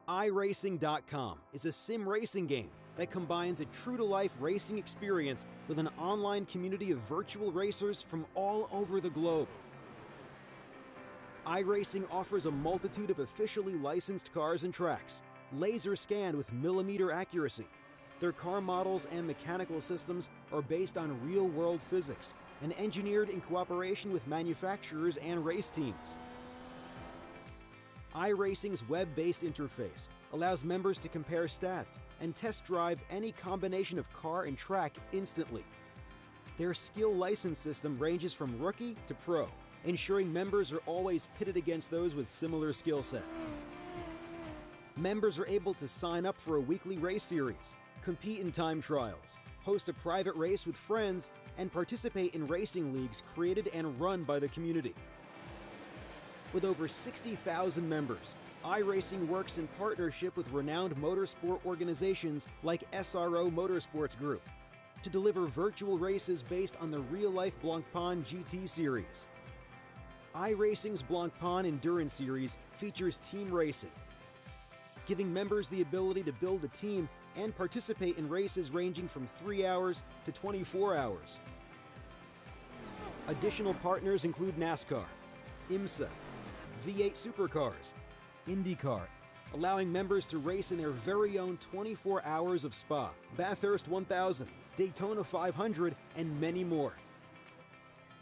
iRacing.com is a sim racing game that combines a true-to-life racing experience with an online community of virtual racers from all over the globe. iRacing offers a multitude of officially licensed cars and tracks, laser scanned with millimeter accuracy. Their car models and mechanical systems are based on real-world physics and engineered in cooperation with manufacturers and race teams. iRacing's web-based interface allows members to compare stats and test drive any combination of car and track instantly. Their skill license system ranges from rookie to pro, ensuring members are always pitted against those with similar skill sets. Members are able to sign up for a weekly race series, compete in time trials, host a private race with friends, and participate in racing leagues created and run by the community. With over 60,000 members, iRacing works in partnership with renowned motorsport organizations like SRO Motorsports Group to deliver virtual races based on the real-life Blancpain GT series. iRacing's Blancpain Endurance Series features team racing, giving members the ability to build a team and participate in races ranging from 3 hours to 24 hours. Additional partners include NASCAR, IMSA, V8 Supercars, IndyCar, allowing members to race in their very own 24 hours of Spa, Bathurst 1000, Daytona 500, and many more.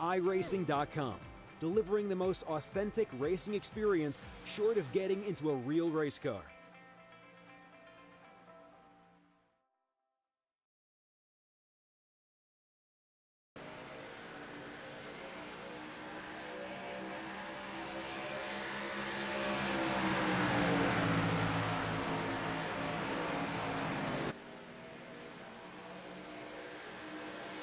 iRacing.com, delivering the most authentic racing experience short of getting into a real race car.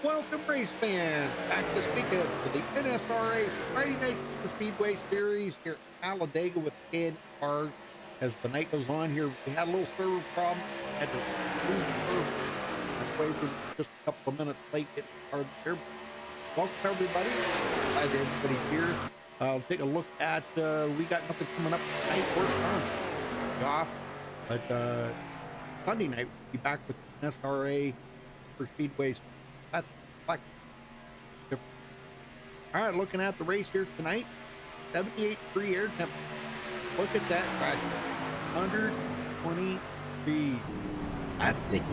Welcome, race fans, back this weekend to the NSRA Friday Night Speedway Series here at Talladega with Ken Cars. As the night goes on here, we had a little server problem. Had to move the server. That's why we're just a couple of minutes late getting started here. Welcome, everybody. Glad everybody's here. I'll take a look at, we got nothing coming up tonight. We're on. Off. But Sunday night, we'll be back with NSRA for Speedways. That's like different. All right, looking at the race here tonight, 78 degree air temperature. Look at that, right? 120 degrees. That's sticky.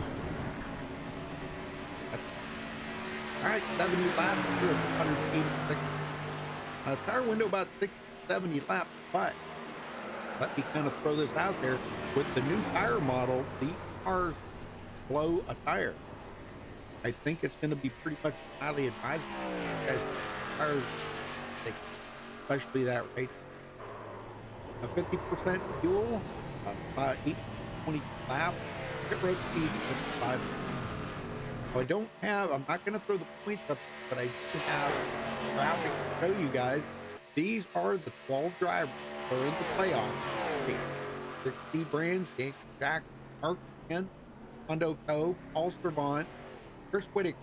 All right, 70 laps, 186. Tire window about 670 laps, but let me kind of throw this out there. With the new tire model, these cars blow a tire. I think it's going to be pretty much highly advised, as tires, especially that rate. 50% fuel, about 820 laps, pit road speed 55. So I don't have, I'm not going to throw the points up, but I do have graphic to show you guys. These are the 12 drivers that are in the playoffs. Their key brands: Jack, Mark Ken, Hondo Co., Paul Servant, Chris Whitaker,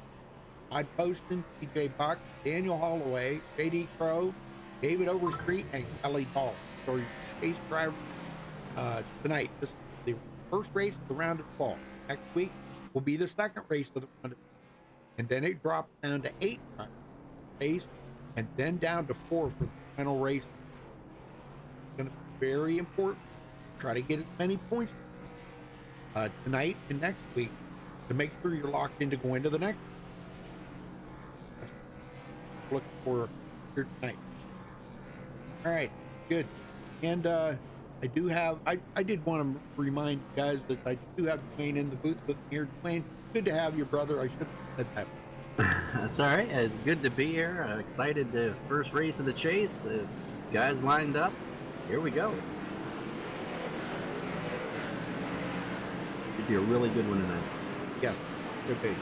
Todd Poston, TJ Buck, Daniel Holloway, JD Crow, David Overstreet, and Kelly Dahl. So your race driver tonight. This is the first race of the round of 12. Next week will be the second race of the round of 12. And then it drops down to 8 race, and then down to 4 for the final race. It's going to be very important. Try to get as many points tonight and next week to make sure you're locked into going to the next. That's what I'm looking for here tonight. All right, good. And I do have, I did want to remind you guys that I do have Dwayne in the booth with me here. Dwayne, good to have you, brother. I should have said that. That's all right. It's good to be here. Excited to first race of the chase. Guys lined up. Here we go. Should be a really good one tonight. Yeah, could be.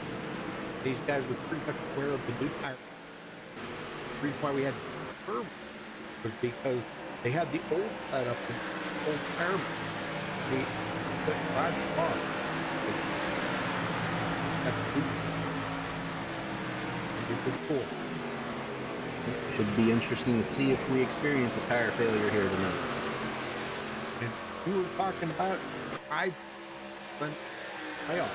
These guys were pretty much aware of the new tire. The reason why we had to curve was because they had the old setup and the old tire. They couldn't drive the car. That's pretty cool. Should be interesting to see if we experience a tire failure here tonight. And we were talking about 5 playoff.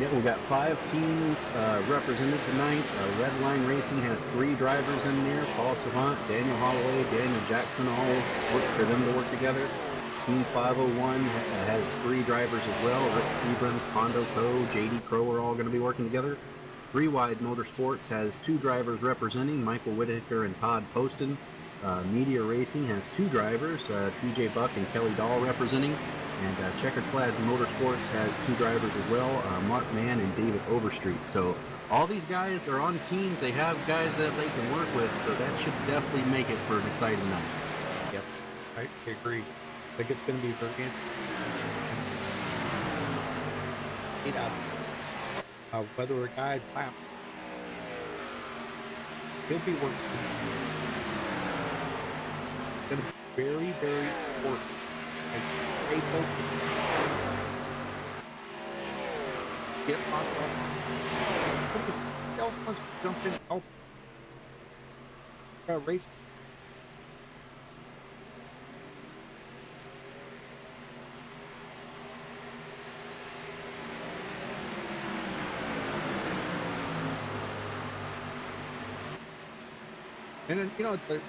Yeah, we got 5 teams represented tonight. Red Line Racing has 3 drivers in there. Paul Savant, Daniel Holloway, Daniel Jackson, all work for them to work together. Team 501 has 3 drivers as well. Rick Seabrams, Pondo Coe, JD Crow are all going to be working together. 3 Wide Motorsports has 2 drivers representing, Michael Whitaker and Todd Poston. Meteor Racing has 2 drivers, TJ Buck and Kelly Dahl representing. And Checkered Flag Motorsports has 2 drivers as well, Mark Mann and David Overstreet. So all these guys are on teams. They have guys that they can work with, so that should definitely make it for an exciting night. Yep, I agree. I think it's going to be very interesting. Whether a guy's lap, he'll be working. It's going to be very, very important. Stay focused. Get locked up. Somebody else wants to jump in and help. Race. And then, you know, the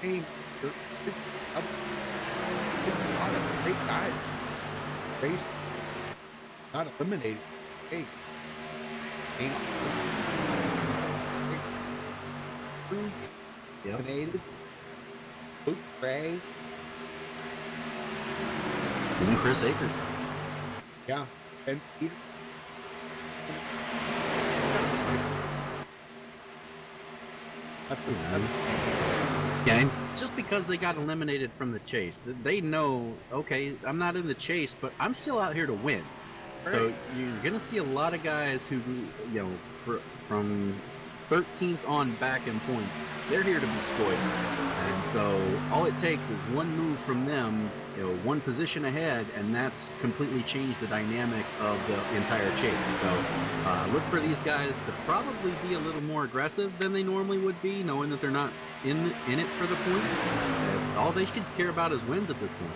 shame, a lot of great guys race, not eliminated. Hey, eliminated. Luke Ray. Even Chris Akers. Yeah, and Peter. Yeah, and just because they got eliminated from the chase, they know, okay, I'm not in the chase, but I'm still out here to win. So you're going to see a lot of guys who, you know, from 13th on back in points, they're here to be spoiled. And so all it takes is one move from them, you know, one position ahead, and that's completely changed the dynamic of the entire chase. So look for these guys to probably be a little more aggressive than they normally would be, knowing that they're not in it for the point. All they should care about is wins at this point.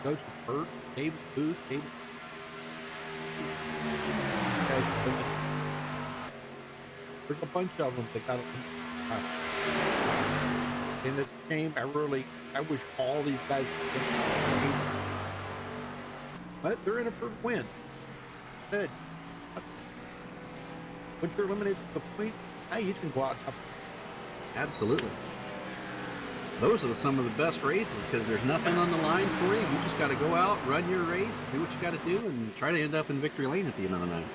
Those who hurt, David Booth, David. There's a bunch of them that got in this game. I wish all these guys could, but they're in it for the win. Good. When you're eliminated to the point, now you can go out up. Absolutely. Those are some of the best races because there's nothing on the line for you. You just got to go out, run your race, do what you got to do, and try to end up in victory lane at the end of the night.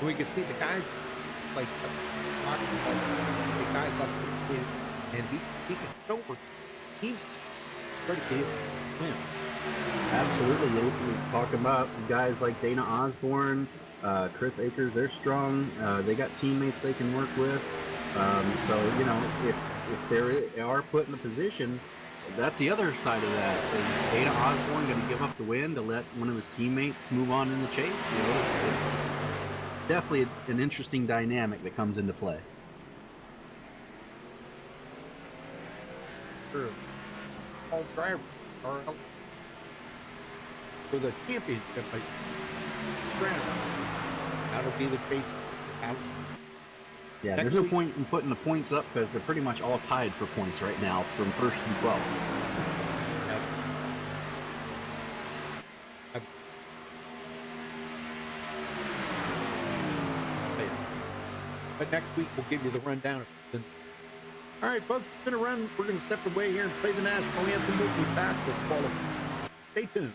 We can see the guys like the guys up and he can show where he's ready to win. Absolutely. We talk about guys like Dana Osborne, Chris Akers. They're strong. They got teammates they can work with. So you know, if they are put in a position, that's the other side of that. Is Dana Osborne going to give up the win to let one of his teammates move on in the chase? You know, it's definitely an interesting dynamic that comes into play. Sure. All drivers are for the championship. Like, that'll be the case. Yeah, there's no point in putting the points up because they're pretty much all tied for points right now from 1st through 12th. But next week we'll give you the rundown. All right, folks, we're going to step away here and play the national anthem. We'll be back with qualifying. Stay tuned.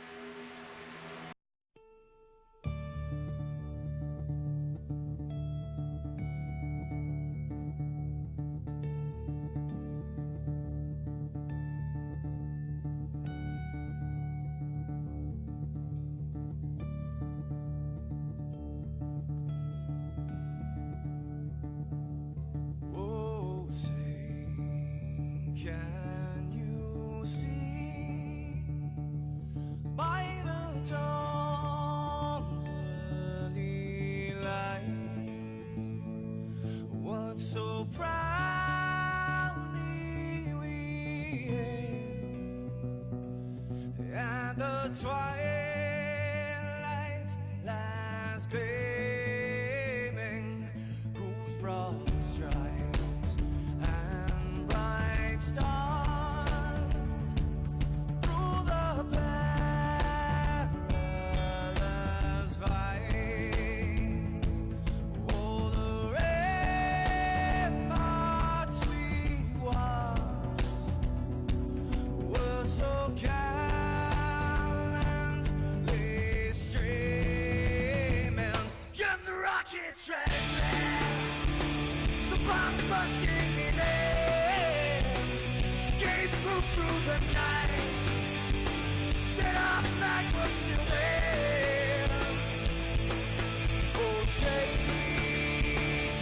Can you see by twilight lies gleaming, whose broad stripes and bright stars through the perilous fights. Oh, the ramparts we watched were so gallantly streaming, and the rockets ran fast. The bombs bursting in air gave proof through the night that our flag was still there. Oh, traitors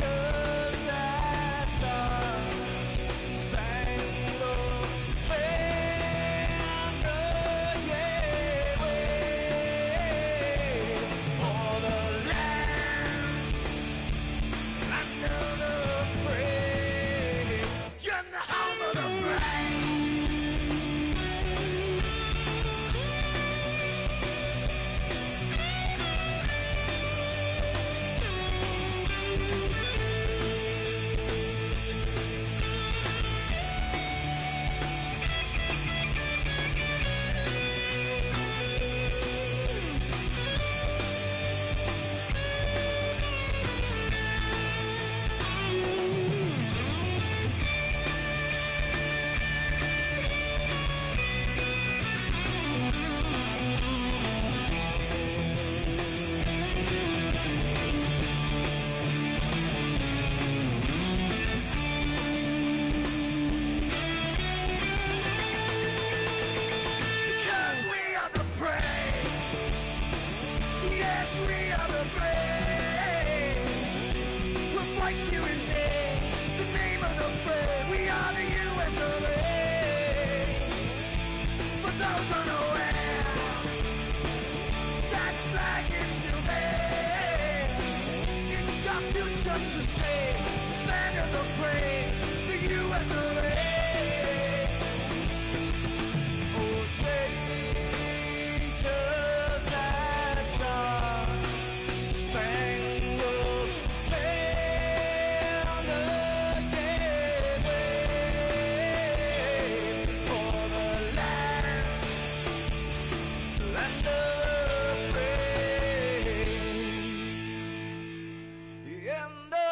that star-spangled banner, yeah, wave for the land under the frame, you're the home of the brave. Because we are the brave. Yes, we are the brave. We'll fight to invade the name of the brave. We are the US of A. For those unaware, that flag is still there. It's our future to save. This land of the brave, the US of A. Oh, traitors that star-spangled banner, yeah, wave for the land of the free, and the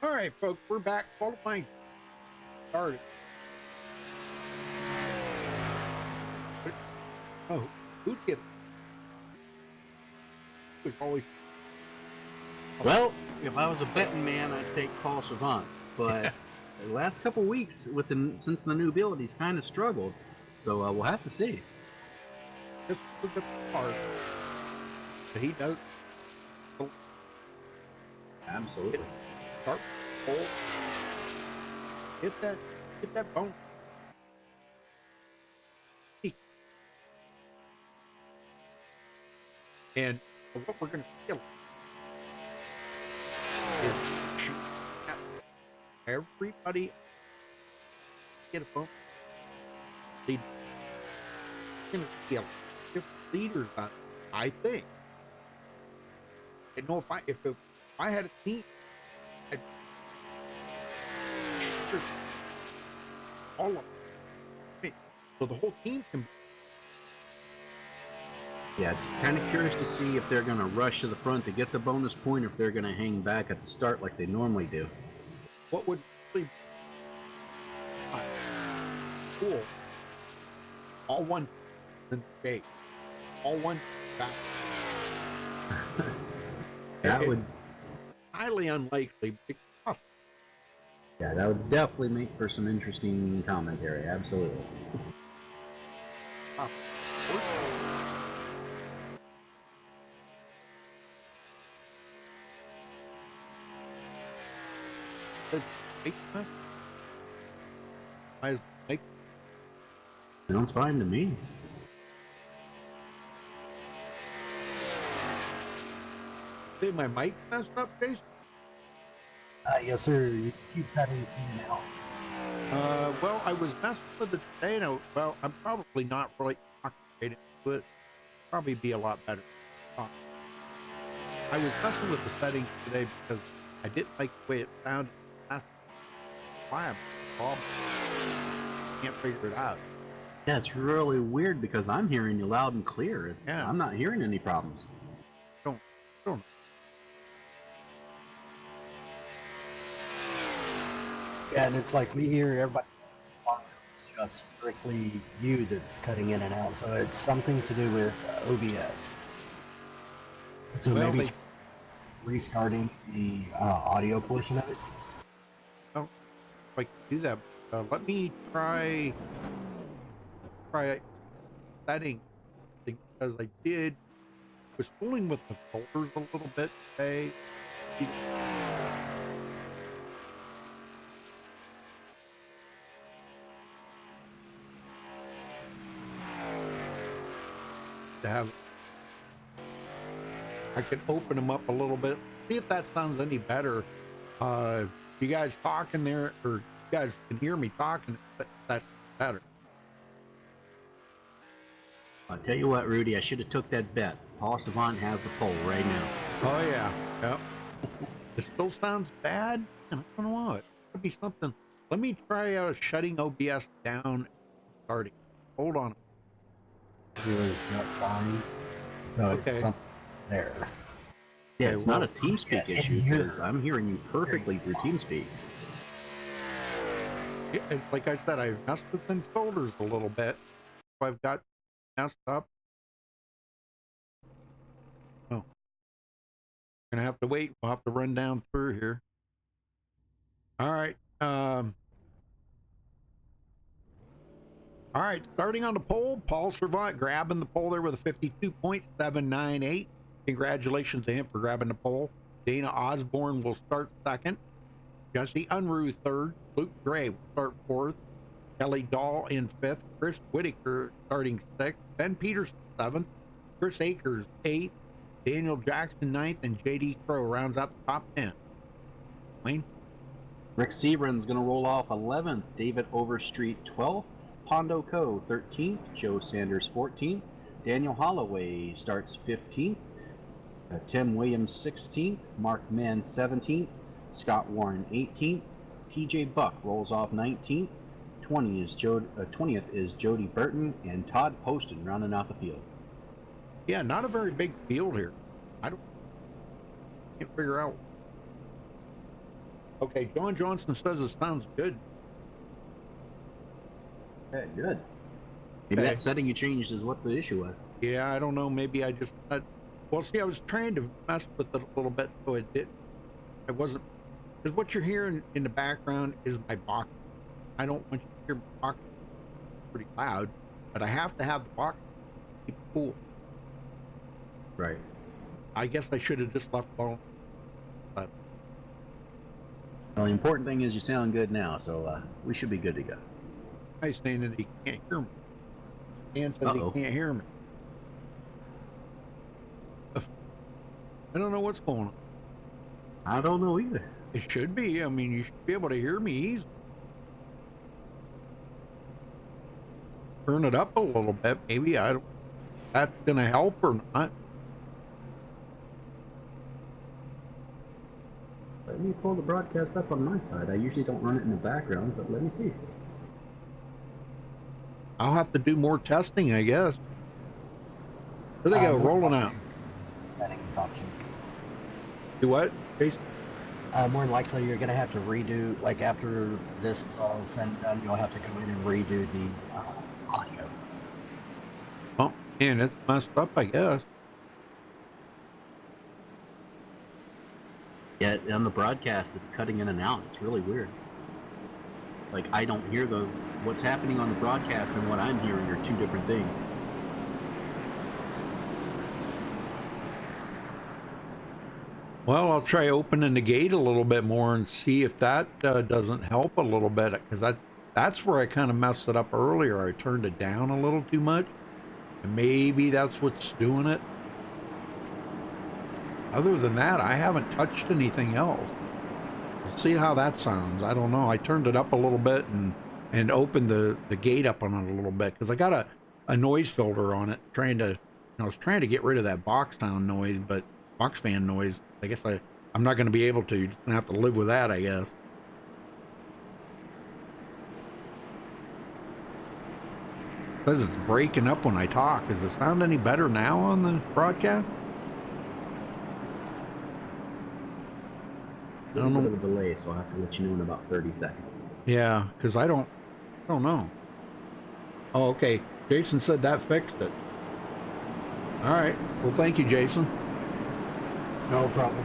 All right, folks, we're back. Qualifying started. Oh, who'd get? There's always. Well, if I was a betting man, I'd take Paul Savant. But the last couple weeks, since the new build, he's kind of struggled. So we'll have to see. This was the part that he does. Absolutely. Start pull. Hit that bone. And what we're going to kill is shoot at everybody get a bone. Lead. Going to kill different leaders on, I think. I know if I had a team, I'd shoot all of them. So the whole team can. Yeah, it's kind of curious to see if they're going to rush to the front to get the bonus point, or if they're going to hang back at the start like they normally do. What would really cool? All one in the gate, all one back. That would highly unlikely because Yeah, that would definitely make for some interesting commentary. Absolutely. Oh, make Sounds fine to me. say my mic messed up, Jason? Yes, sir. You keep cutting in and out. Well, I was messing with it today, and I'm probably not really acclimated to it. Probably be a lot better. I was messing with the settings today because I didn't like the way it sounded. That's why I'm problem. Can't figure it out. Yeah, it's really weird because I'm hearing you loud and clear. Yeah. I'm not hearing any problems. Don't. Yeah, and it's like we hear everybody. It's just strictly you that's cutting in and out. So it's something to do with OBS. So Well, maybe restarting the audio portion of it. Oh, if I can do that, let me try setting because I was fooling with the folders a little bit today. To have, I can open them up a little bit, see if that sounds any better. You guys talking there, or you guys can hear me talking, that's better. I'll tell you what, Rudy, I should have took that bet. Paul Savant has the poll right now. Oh yeah, yep. It still sounds bad, and I don't know what. It could be something. Let me try shutting OBS down and starting. Hold on. It was just fine. So Okay. it's something there. Yeah, Okay, it's well, not a TeamSpeak issue because I'm hearing you perfectly through TeamSpeak. Yeah, it's like I said, I messed with them folders a little bit. I've got messed up. Oh, gonna have to wait. We'll have to run down through here. All right. All right, starting on the poll, Paul Servant grabbing the poll there with a 52.798. Congratulations to him for grabbing the poll. Dana Osborne will start second. Jesse Unruh third. Luke Gray will start fourth. Kelly Dahl in fifth. Chris Whitaker starting sixth. Ben Peters seventh. Chris Akers eighth. Daniel Jackson ninth. And JD Crow rounds out the top 10. Wayne? Rick Sebren's going to roll off 11th. David Overstreet 12th. Pondo Co. 13th. Joe Sanders 14th. Daniel Holloway starts 15th. Tim Williams 16th. Mark Mann 17th. Scott Warren 18th. TJ Buck rolls off 19th. 20th is Jody Burton, and Todd Poston rounding out the field. Yeah, not a very big field here. Can't figure out. Okay, John Johnson says it sounds good. Okay, good. Maybe Okay. that setting you changed is what the issue was. Yeah, I don't know. Maybe I just, well, see, I was trying to mess with it a little bit, so it wasn't, because what you're hearing in the background is my box. I don't want you to hear my box pretty loud, but I have to have the box keep it cool. Right. I guess I should have just left alone. But Well, the important thing is you sound good now, so we should be good to go. he's saying that he can't hear me. Dan says Uh-oh. he can't hear me. I don't know what's going on. I don't know either. It should be. I mean, you should be able to hear me easily. Turn it up a little bit, maybe. I don't. That's gonna help or not? Let me pull the broadcast up on my side. I usually don't run it in the background, but let me see. I'll have to do more testing, I guess. There they go, rolling out. Settings option. Do what, Jason? More than likely, you're going to have to redo, like after this is all said and done, you'll have to go in and redo the audio. Oh, man, it's messed up, I guess. Yeah, on the broadcast, it's cutting in and out. It's really weird. like I don't hear what's happening on the broadcast and what I'm hearing are two different things. Well, I'll try opening the gate a little bit more and see if that doesn't help a little bit, because that's where I kind of messed it up earlier. I turned it down a little too much, and maybe that's what's doing it. Other than that, I haven't touched anything else. We'll see how that sounds. I don't know. I turned it up a little bit and opened the gate up on it a little bit, because I got a noise filter on it, I was trying to get rid of that box fan noise. I guess I'm not going to be able to. You're just going to have to live with that, I guess. It says it's breaking up when I talk. Does it sound any better now on the broadcast? I don't know. A bit of a delay, so I'll have to let you know in about 30 seconds. Yeah, because I don't know. Oh, okay. Jason said that fixed it. All right. Well, thank you, Jason. No problem.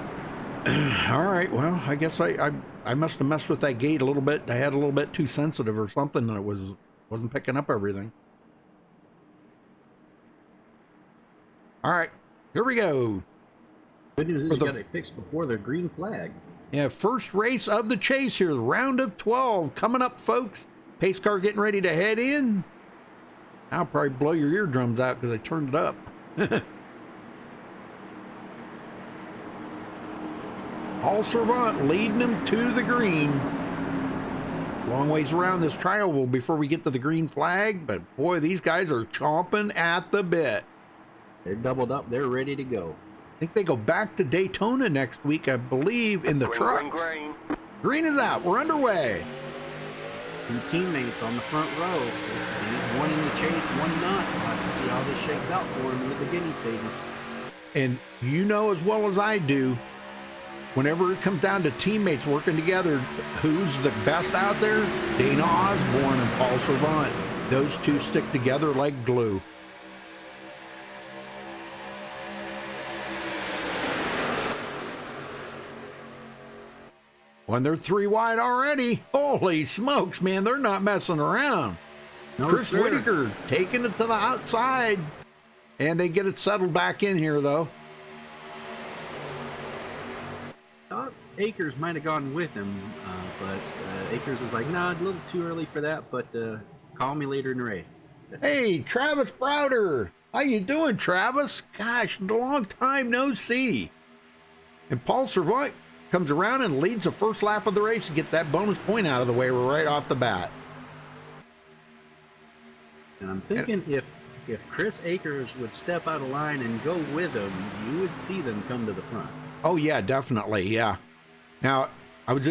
All right. Well, I guess I must have messed with that gate a little bit. I had a little bit too sensitive or something, and it wasn't picking up everything. All right. Here we go. Good news is you got it fixed before the green flag. Yeah, first race of the chase here, the round of 12 coming up, folks. Pace car getting ready to head in. I'll probably blow your eardrums out because I turned it up. Paul Servant leading them to the green. Long ways around this trial before we get to the green flag, but boy, these guys are chomping at the bit. They're doubled up. They're ready to go. I think they go back to Daytona next week, I believe, in the trucks. Green is out. We're underway. Two teammates on the front row. One in the chase, one not. We'll have to see how this shakes out for them in the beginning stages. And you know as well as I do, whenever it comes down to teammates working together, who's the best out there? Dana Osborne and Paul Servant. Those two stick together like glue. When they're 3 wide already, holy smokes, man, they're not messing around. No, Chris sir. Whitaker taking it to the outside, and they get it settled back in here, though. Akers might have gone with him, but Akers is like, nah, a little too early for that, but call me later in the race. Hey, Travis Browder. How you doing, Travis? Gosh, a long time no see. And Paul Servant comes around and leads the first lap of the race and gets that bonus point out of the way right off the bat. And I'm thinking if Chris Akers would step out of line and go with him, you would see them come to the front. Oh, yeah, definitely, yeah. Now, I was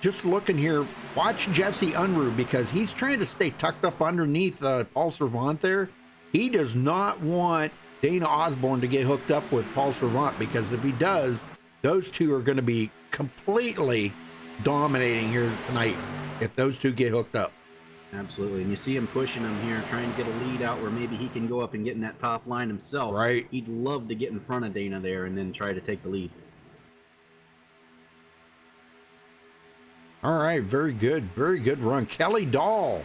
just looking here. Watch Jesse Unruh, because he's trying to stay tucked up underneath Paul Servant there. He does not want Dana Osborne to get hooked up with Paul Servant, because if he does, those two are going to be completely dominating here tonight if those two get hooked up. Absolutely. And you see him pushing him here, trying to get a lead out where maybe he can go up and get in that top line himself. Right. He'd love to get in front of Dana there and then try to take the lead. All right, very good run. Kelly Dahl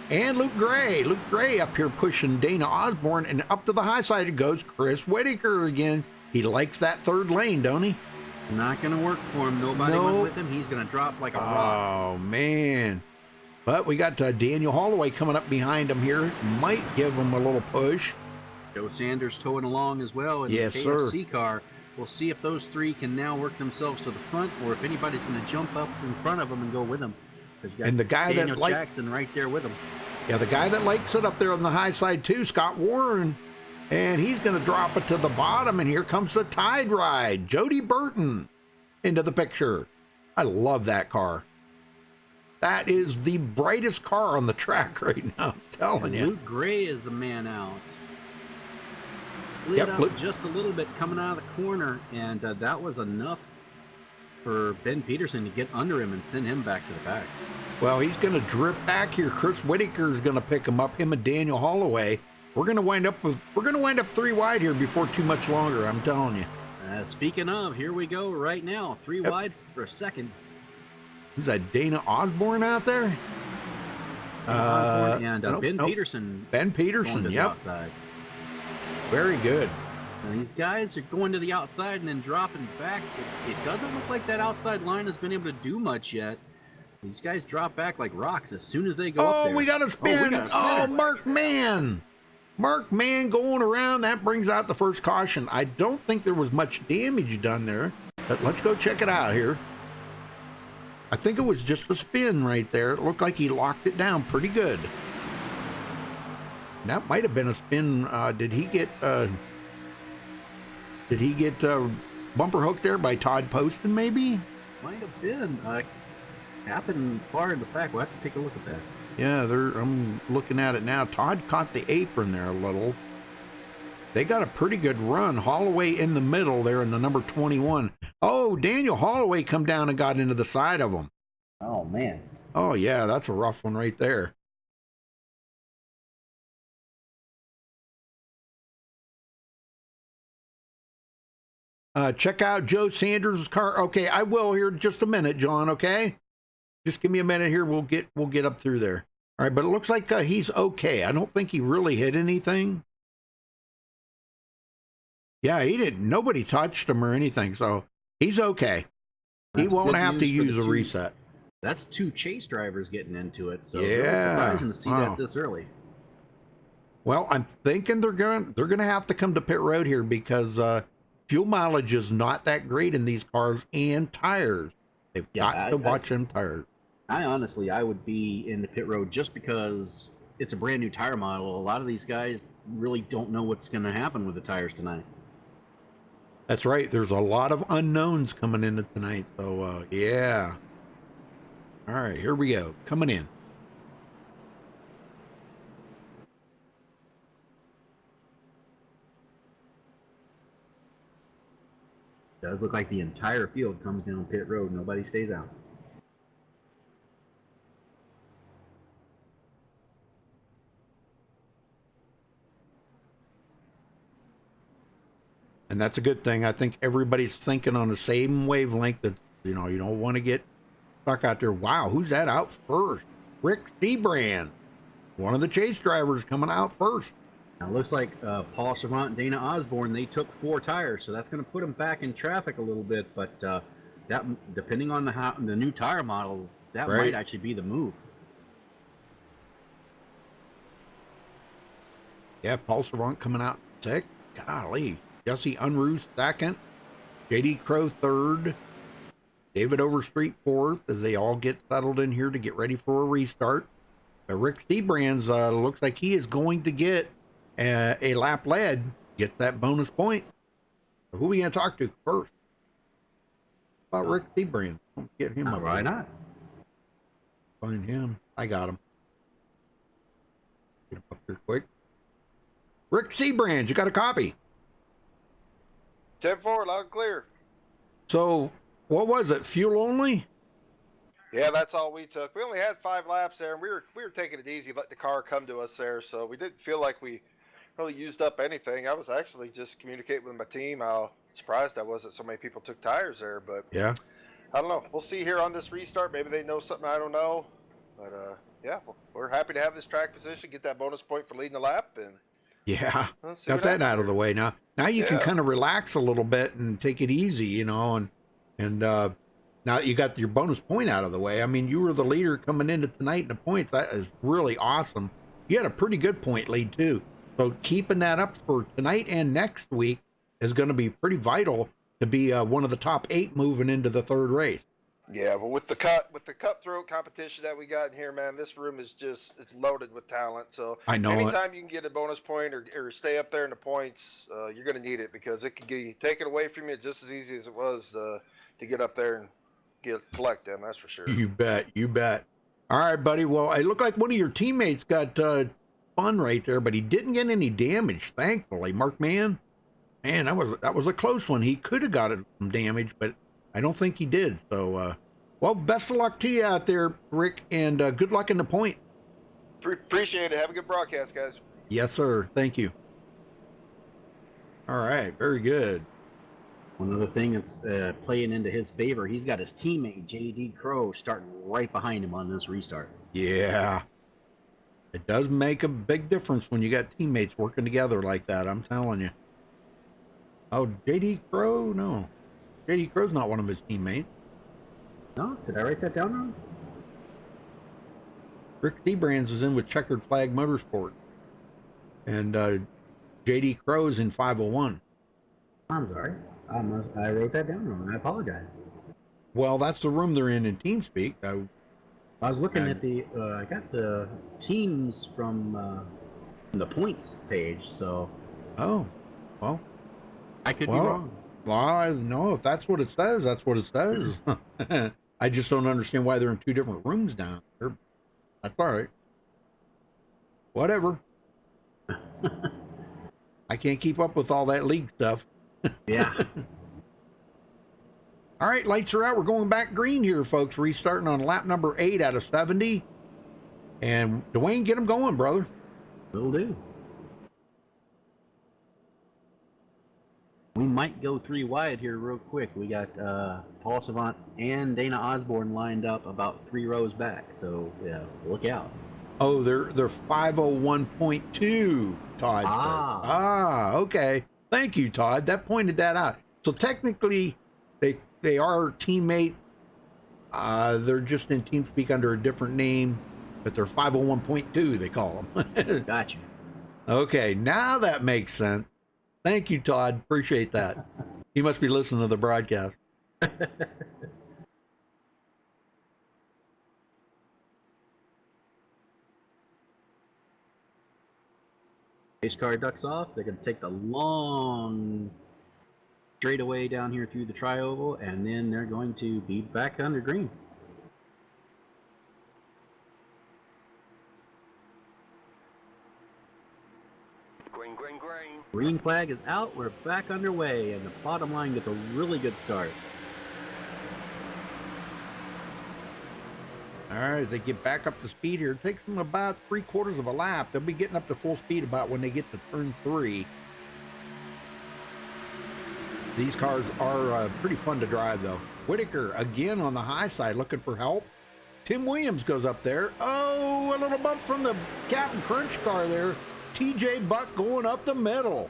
and Luke Gray. Luke Gray up here pushing Dana Osborne, and up to the high side it goes Chris Whitaker again. He likes that third lane, don't he? Not going to work for him. Nobody went with him. He's going to drop like a rock. Oh, man. But we got Daniel Holloway coming up behind him here. Might give him a little push. Joe Sanders towing along as well in the KFC car. We'll see if those three can now work themselves to the front, or if anybody's going to jump up in front of them and go with them. And the guy Daniel that Jackson right there with him. Yeah, the guy that likes it up there on the high side too, Scott Warren. And he's going to drop it to the bottom, and here comes the Tide Ride. Jody Burton into the picture. I love that car. That is the brightest car on the track right now, I'm telling you. Luke Gray is the man out. Lit up just a little bit coming out of the corner, and that was enough for Ben Peterson to get under him and send him back to the back. Well, he's going to drift back here. Chris Whitaker is going to pick him up, him and Daniel Holloway. We're going to wind up 3 wide here before too much longer, I'm telling you. Speaking of, here we go right now. 3 wide for a second. Who's that, Dana Osborne out there? And nope, Ben nope. Peterson. Ben Going Peterson, to the yep. outside. Very good. And these guys are going to the outside and then dropping back. It doesn't look like that outside line has been able to do much yet. These guys drop back like rocks as soon as they go up Oh, there. we got a spin. Oh, Mark Mann. Mark Mann going around. That brings out the first caution. I don't think there was much damage done there, but let's go check it out here. I think it was just a spin right there. It looked like he locked it down pretty good. That might have been a spin. Did he get bumper hooked there by Todd Poston, maybe? Might have been. Happened far in the back. We'll have to take a look at that. Yeah, I'm looking at it now. Todd caught the apron there a little. They got a pretty good run. Holloway in the middle there in the number 21. Oh, Daniel Holloway come down and got into the side of him. Oh, man. Oh, yeah, that's a rough one right there. Check out Joe Sanders' car. Okay, I will here in just a minute, John, okay? Just give me a minute here. We'll get up through there. All right, but it looks like he's okay. I don't think he really hit anything. Yeah, he didn't. Nobody touched him or anything, so he's okay. He won't have to use a reset. That's 2 chase drivers getting into it, so yeah, it was surprising to see that this early. Well, I'm thinking they're gonna have to come to pit road here because fuel mileage is not that great in these cars and tires. They've got to watch them tires. I would be in the pit road just because it's a brand new tire model. A lot of these guys really don't know what's going to happen with the tires tonight. That's right. There's a lot of unknowns coming into tonight. So, yeah. All right, here we go. Coming in. It does look like the entire field comes down pit road. Nobody stays out. And that's a good thing. I think everybody's thinking on the same wavelength that, you don't want to get stuck out there. Wow, who's that out first? Rick Seabrand, one of the chase drivers coming out first. Now, it looks like Paul Savant and Dana Osborne, they took 4 tires, so that's going to put them back in traffic a little bit. But that, depending on the new tire model, that might actually be the move. Yeah, Paul Savant coming out sick. Golly. Jesse Unruh second, J.D. Crow third, David Overstreet fourth as they all get settled in here to get ready for a restart. Rick Seabrands looks like he is going to get a lap led, gets that bonus point. So who are we going to talk to first? How about Rick Seabrands? Get him up. Why not? Find him. I got him. Get him up here quick. Rick Seabrands, you got a copy? 10-4, loud and clear. So, what was it? Fuel only? Yeah, that's all we took. We only had 5 laps there, and we were taking it easy, let the car come to us there, so we didn't feel like we really used up anything. I was actually just communicating with my team how surprised I was that so many people took tires there, but yeah, I don't know. We'll see here on this restart. Maybe they know something I don't know, but yeah, we're happy to have this track position, get that bonus point for leading the lap, and yeah, got that out of the way now. Now you can kind of relax a little bit and take it easy, and now that you got your bonus point out of the way. I mean, you were the leader coming into tonight in the points. That is really awesome. You had a pretty good point lead too. So keeping that up for tonight and next week is going to be pretty vital to be one of the top 8 moving into the 3rd race. Yeah, but with the cutthroat competition that we got in here, man, this room is it's loaded with talent. So I know anytime you can get a bonus point or stay up there in the points, you're going to need it because it can get taken away from you just as easy as it was to get up there and collect them. That's for sure. You bet. All right, buddy. Well, it looked like one of your teammates got fun right there, but he didn't get any damage, thankfully. Mark Mann, man, that was a close one. He could have got some damage, but I don't think he did. So, well, best of luck to you out there, Rick, and good luck in the point. Appreciate it. Have a good broadcast, guys. Yes, sir. Thank you. All right. Very good. One other thing that's playing into his favor, he's got his teammate, J.D. Crow, starting right behind him on this restart. Yeah. It does make a big difference when you got teammates working together like that, I'm telling you. Oh, JD Crow? No. JD Crow's not one of his teammates. No? Did I write that down wrong? Rick Brands is in with Checkered Flag Motorsport. And JD Crow is in 501. I'm sorry. I wrote that down wrong. I apologize. Well, that's the room they're in TeamSpeak. I was looking at the, I got the teams from the points page, so. Oh, well. I could be wrong. Well, no, if that's what it says, that's what it says. I just don't understand why they're in 2 different rooms down there. That's all right. Whatever. I can't keep up with all that league stuff. Yeah. All right, lights are out. We're going back green here, folks. Restarting on lap number 8 out of 70. And Dwayne, get them going, brother. Will do. We might go 3 wide here real quick. We got Paul Savant and Dana Osborne lined up about 3 rows back. So, yeah, look out. Oh, they're 501.2, Todd. Okay. Thank you, Todd. That pointed that out. So technically, they are teammates. They're just in TeamSpeak under a different name, but they're 501.2, they call them. Gotcha. Okay, now that makes sense. Thank you, Todd. Appreciate that. He must be listening to the broadcast. Race car ducks off. They're going to take the long straightaway down here through the tri-oval, and then they're going to be back under green. Green, green, green. Green flag is out. We're back underway, and the bottom line gets a really good start. All right, they get back up to speed here. It takes them about 3/4 of a lap. They'll be getting up to full speed about when they get to turn 3. These cars are pretty fun to drive, though. Whitaker, again on the high side, looking for help. Tim Williams goes up there. Oh, a little bump from the Captain Crunch car there. TJ Buck going up the middle.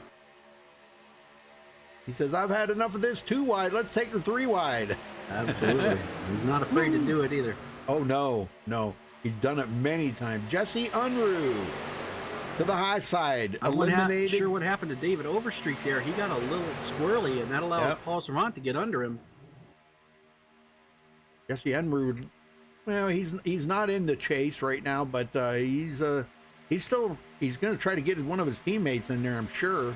He says, I've had enough of this 2 wide. Let's take her 3 wide. Absolutely. He's not afraid to do it either. Oh, no. He's done it many times. Jesse Unruh to the high side. Eliminated. I'm not sure what happened to David Overstreet there. He got a little squirrely, and that allowed Paul Savant to get under him. Jesse Unruh, well, he's not in the chase right now, but he's going to try to get one of his teammates in there, I'm sure.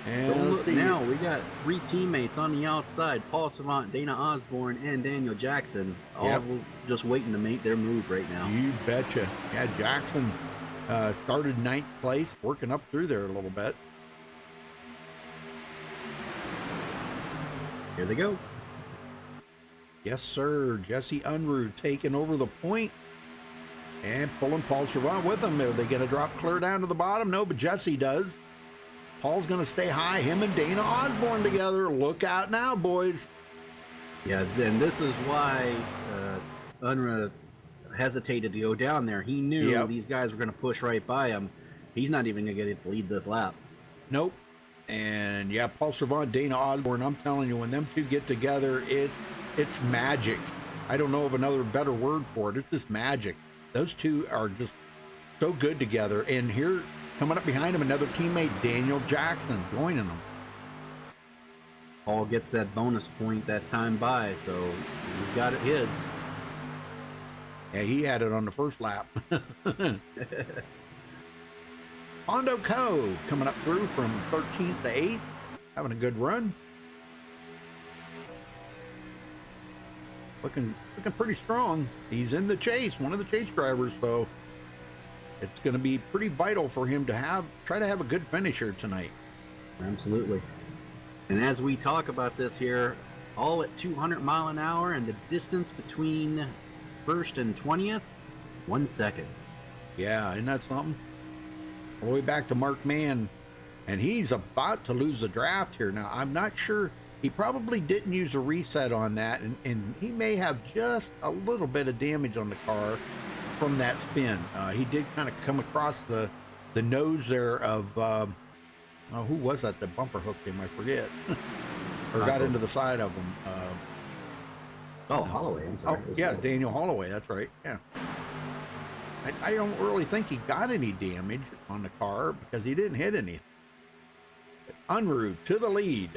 And look, now we got 3 teammates on the outside: Paul Savant, Dana Osborne, and Daniel Jackson, all just waiting to make their move right now. You betcha. Yeah, Jackson started 9th place, working up through there a little bit. Here they go. Yes, sir. Jesse Unruh taking over the point and pulling Paul Savant with him. Are they going to drop clear down to the bottom? No, but Jesse does. Paul's going to stay high. Him and Dana Osborne together. Look out now, boys. Yeah, and this is why Unruh hesitated to go down there. He knew these guys were going to push right by him. He's not even going to get to lead this lap. Nope. And yeah, Paul Savant, Dana Osborne, I'm telling you, when them two get together, it's magic. I don't know of another better word for it. It's just magic. Those two are just so good together. And here, coming up behind him, another teammate, Daniel Jackson, joining them. Paul gets that bonus point that time by, so he's got it his. Yeah, he had it on the first lap. Hondo Co. coming up through from 13th to 8th, having a good run. Looking pretty strong. He's in the chase, one of the chase drivers, so it's going to be pretty vital for him to try to have a good finish here tonight. Absolutely. And as we talk about this here, all at 200 mile an hour, and the distance between first and 20th, 1 second. Yeah, isn't that something? All the way back to Mark Mann, and he's about to lose the draft here. Now, I'm not sure. He probably didn't use a reset on that, and he may have just a little bit of damage on the car. from that spin. He did kind of come across the nose there of who was that? The bumper hooked him, I forget, or got into the side of him. Holloway. I'm sorry. Oh, yeah, Daniel Holloway. That's right. Yeah. I don't really think he got any damage on the car because he didn't hit anything. Unruh to the lead.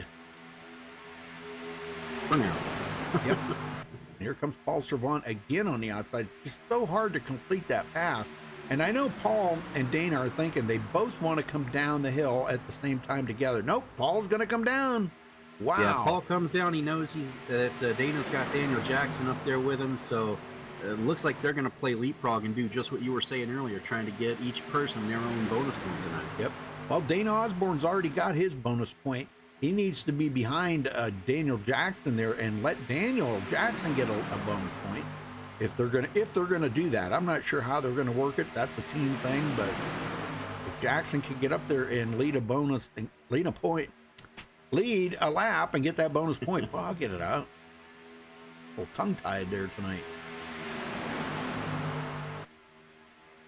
For now. Yep. Here comes Paul Servant again on the outside. It's so hard to complete that pass. And I know Paul and Dana are thinking they both want to come down the hill at the same time together. Nope, Paul's going to come down. Wow. Yeah, Paul comes down. He knows that Dana's got Daniel Jackson up there with him. So it looks like they're going to play leapfrog and do just what you were saying earlier, trying to get each person their own bonus point tonight. Yep. Well, Dana Osborne's already got his bonus point. He needs to be behind Daniel Jackson there and let Daniel Jackson get a bonus point if they're gonna do that. I'm not sure how they're gonna work it. That's a team thing, but if Jackson can get up there and lead a lap and get that bonus point, well, I'll get it out. A little tongue-tied there tonight.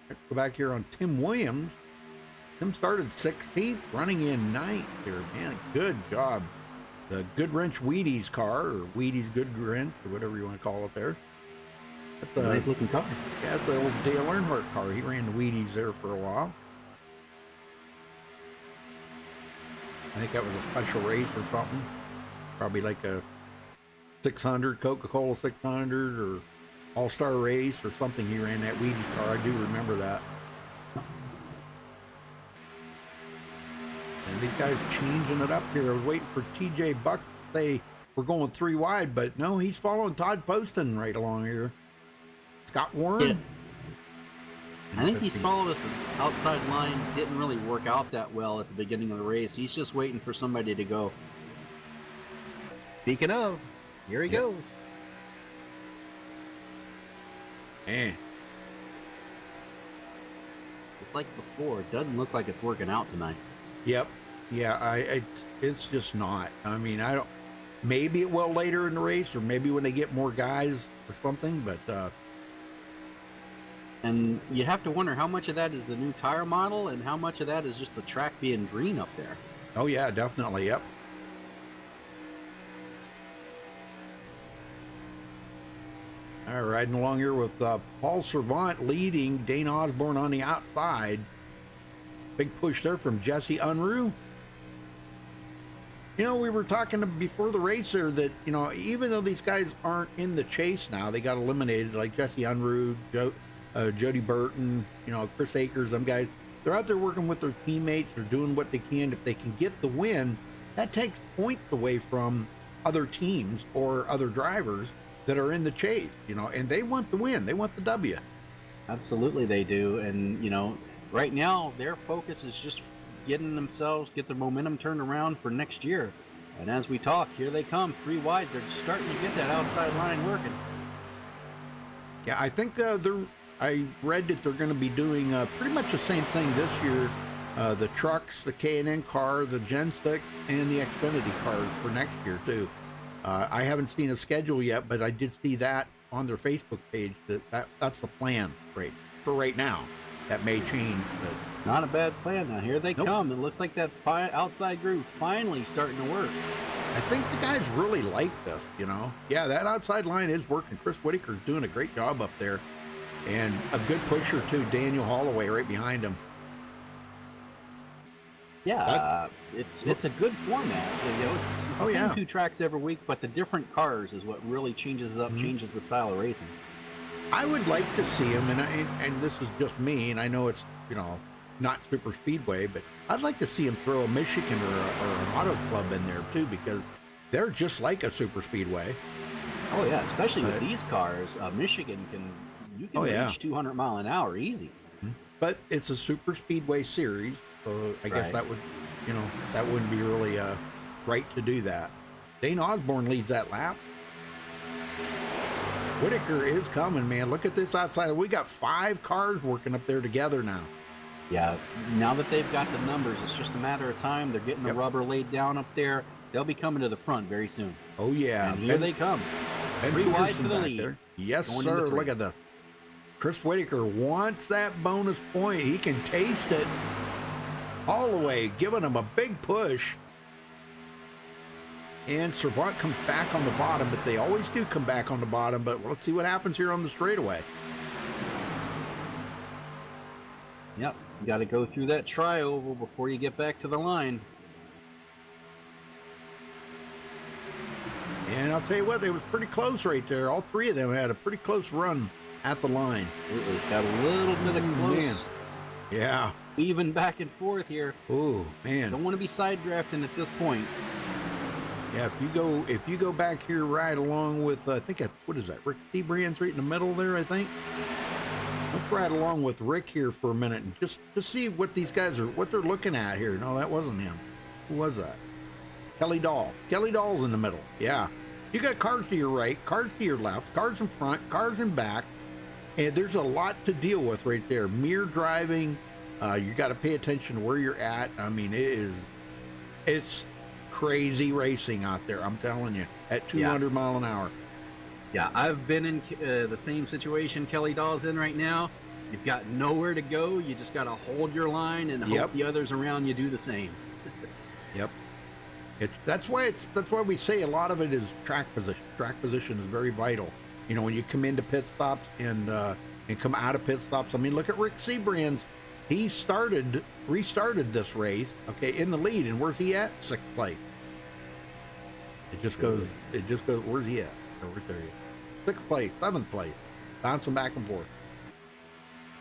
Let's go back here on Tim Williams. Tim started 16th, running in 9th here. Man, good job. The Good Wrench Wheaties car, or Wheaties Good Wrench, or whatever you want to call it there. That's a nice looking car. Yeah, it's the old Dale Earnhardt car. He ran the Wheaties there for a while. I think that was a special race or something. Probably like a 600, Coca-Cola 600, or All-Star race or something. He ran that Wheaties car. I do remember that. And these guys changing it up here. I was waiting for TJ Buck to say we're going 3 wide, but no, he's following Todd Poston right along here. Scott Warren. Yeah. I think he saw that the outside line didn't really work out that well at the beginning of the race. He's just waiting for somebody to go. Speaking of, here he goes. Man. It's like before. It doesn't look like it's working out tonight. Yep. Yeah, it's just not. I mean, I don't. Maybe it will later in the race, or maybe when they get more guys or something. But and you have to wonder how much of that is the new tire model, and how much of that is just the track being green up there. Oh yeah, definitely. Yep. All right, riding along here with Paul Servant leading, Dane Osborne on the outside. Big push there from Jesse Unruh. You know, we were talking before the race there that, you know, even though these guys aren't in the chase now, they got eliminated, like Jesse Unruh, Jody Burton, you know, Chris Akers, them guys. They're out there working with their teammates. They're doing what they can. If they can get the win, that takes points away from other teams or other drivers that are in the chase, you know, and they want the win. They want the W. Absolutely they do. And, you know, right now their focus is just get their momentum turned around for next year. And as we talk, here they come, 3 wide. They're starting to get that outside line working. Yeah, I think I read that they're going to be doing pretty much the same thing this year. The trucks, the K&N car, the Gen 6, and the Xfinity cars for next year too. I haven't seen a schedule yet, but I did see that on their Facebook page. That's the plan for right now. That may change. But not a bad plan. Now here they come. It looks like that outside groove finally starting to work. I think the guys really like this, you know. Yeah, that outside line is working. Chris Whitaker's doing a great job up there. And a good pusher too, Daniel Holloway right behind him. Yeah, it's a good format. You know, it's the same 2 tracks every week, but the different cars is what really changes the style of racing. I would like to see him, and this is just me, and I know it's, you know, not super speedway, but I'd like to see him throw a Michigan or an auto club in there too, because they're just like a super speedway. Oh yeah, especially with these cars, Michigan can reach 200 mile an hour easy. But it's a super speedway series, so I guess that would, you know, that wouldn't be really right to do that. Dane Osborne leads that lap. Whitaker is coming, man. Look at this outside. We got 5 cars working up there together now. Yeah, now that they've got the numbers, it's just a matter of time. They're getting the rubber laid down up there. They'll be coming to the front very soon. Oh, yeah. And here they come. 3 wide to the lead. There. Yes, sir. Look at this. Chris Whitaker wants that bonus point. He can taste it all the way, giving him a big push. And Servant comes back on the bottom, but they always do come back on the bottom. But let's see what happens here on the straightaway. Yep, you got to go through that tri-oval before you get back to the line. And I'll tell you what, they was pretty close right there. All three of them had a pretty close run at the line. It got a little bit of close. Man. Yeah. Even back and forth here. Oh, man. Don't want to be side drafting at this point. Yeah, if you go back here right along with, I think, what is that, Rick Seabrand's right in the middle there, I think. Let's ride along with Rick here for a minute and just see what these guys are, what they're looking at here. No, that wasn't him. Who was that? Kelly Dahl. Kelly Dahl's in the middle. Yeah. You got cars to your right, cars to your left, cars in front, cars in back. And there's a lot to deal with right there. Mirror driving. You got to pay attention to where you're at. I mean, it's crazy racing out there. I'm telling you, at 200 mile an hour. Yeah, I've been in the same situation Kelly Dahl's in right now. You've got nowhere to go. You just got to hold your line and hope the others around you do the same. Yep. That's why we say a lot of it is track position. Track position is very vital. You know, when you come into pit stops and come out of pit stops. I mean, look at Rick Seabrand's. He restarted this race, okay, in the lead, and where's he at? 6th place. It just goes. Where's he at? Oh, right there. 6th place, 7th place, bouncing back and forth.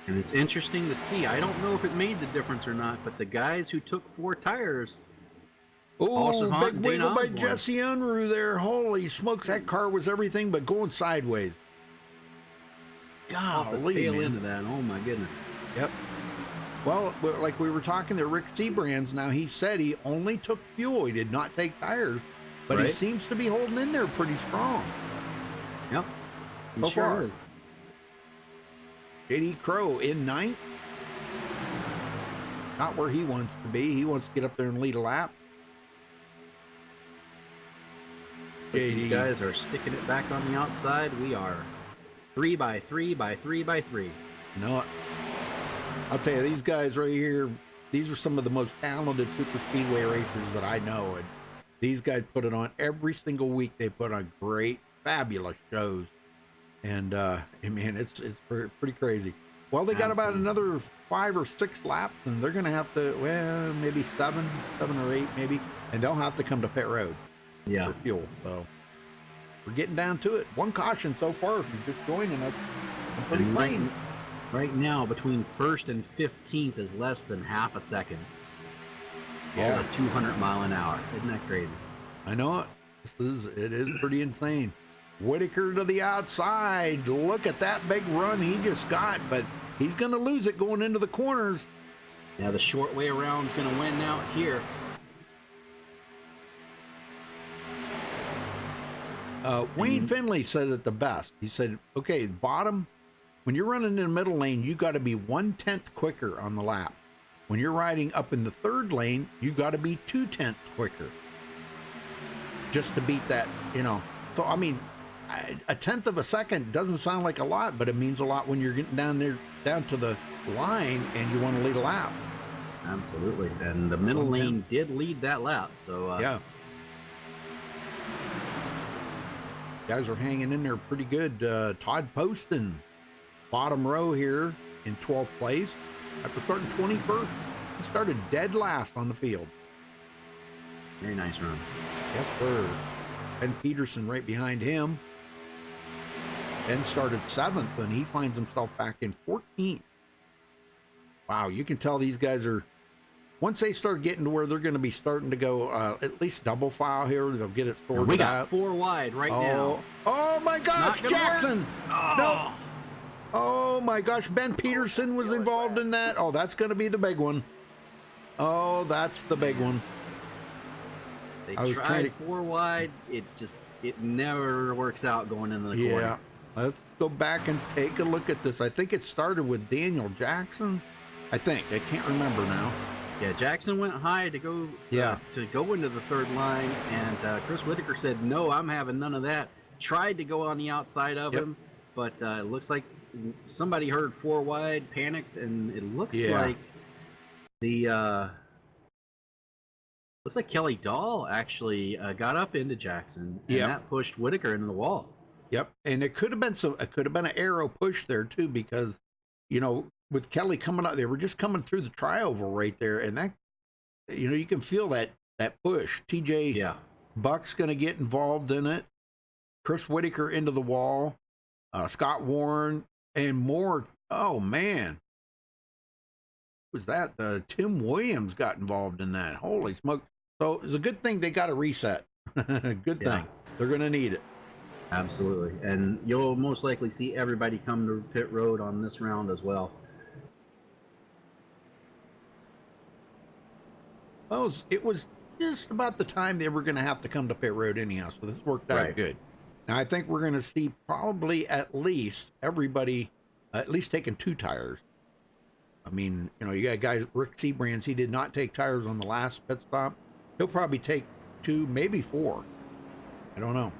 And it's interesting to see. I don't know if it made the difference or not, but the guys who took 4 tires. Oh, big wiggle by Jesse Unruh there. Holy smokes, that car was everything but going sideways. Golly, tail man. Into that. Oh my goodness. Yep. Well, like we were talking to Rick Seabrand's, now he said he only took fuel. He did not take tires, but he seems to be holding in there pretty strong. Yep. So far. Is. JD Crow in 9th. Not where he wants to be. He wants to get up there and lead a lap. These guys are sticking it back on the outside. We are 3 by 3 by 3 by 3. You know what? I'll tell you, these guys right here, these are some of the most talented super speedway racers that I know. And these guys put it on every single week. They put on great, fabulous shows. And, man, it's pretty crazy. Well, they got about another 5 or 6 laps, and they're going to have to, well, maybe 7 or 8 maybe, and they'll have to come to pit road for fuel. So we're getting down to it. One caution so far if you're just joining us. I'm pretty plain. Right now, between 1st and 15th is less than half a second. Yeah. All at 200 mile an hour. Isn't that crazy? I know it. It is pretty insane. Whitaker to the outside. Look at that big run he just got, but he's going to lose it going into the corners. Now the short way around is going to win out here. Wayne Finley said it the best. He said, okay, bottom, when you're running in the middle lane, you got to be 1/10 quicker on the lap. When you're riding up in the 3rd lane, you got to be 2/10 quicker. Just to beat that, you know. So, I mean, 1/10 of a second doesn't sound like a lot, but it means a lot when you're getting down to the line and you want to lead a lap. Absolutely. And the middle lane did lead that lap. So, yeah. Guys are hanging in there pretty good. Todd Poston, bottom row here in 12th place after starting 21st. He started dead last on the field. Very nice run. Yes, sir. Ben Peterson right behind him. Ben started 7th, and he finds himself back in 14th. Wow, you can tell these guys are, once they start getting to where they're going to be starting to go at least double file here, they'll get it sorted out. We got 4 wide right now. Oh, my gosh, Jackson. Oh. No. Oh, my gosh, Ben Peterson was involved in that. Oh, that's going to be the big one. Oh, that's the big one. They tried 4 wide. It never works out going into the corner. Yeah. Let's go back and take a look at this. I think it started with Daniel Jackson. I can't remember now. Yeah, Jackson went high to go into the 3rd line, and Chris Whitaker said, no, I'm having none of that. Tried to go on the outside of him, but it looks like somebody heard 4 wide, panicked, and it looks Yeah. like the looks like Kelly Dahl actually got up into Jackson, and Yep. that pushed Whitaker into the wall. Yep, and it could have been an arrow push there too, because with Kelly coming up, they were just coming through the trioval right there, and that you can feel that push. TJ Buck's going to get involved in it. Chris Whitaker into the wall. Scott Warren and more. Oh man, who was that? Tim Williams got involved in that. Holy smoke! So it's a good thing they got a reset. Good thing. They're going to need it. Absolutely, and you'll most likely see everybody come to pit road on this round as well. Well, it was just about the time they were going to have to come to pit road anyhow, so this worked out good. Now I think we're going to see probably at least everybody at least taking 2 tires. I mean, you got guys, Rick Seabrands, he did not take tires on the last pit stop. He'll probably take 2, maybe 4. I don't know.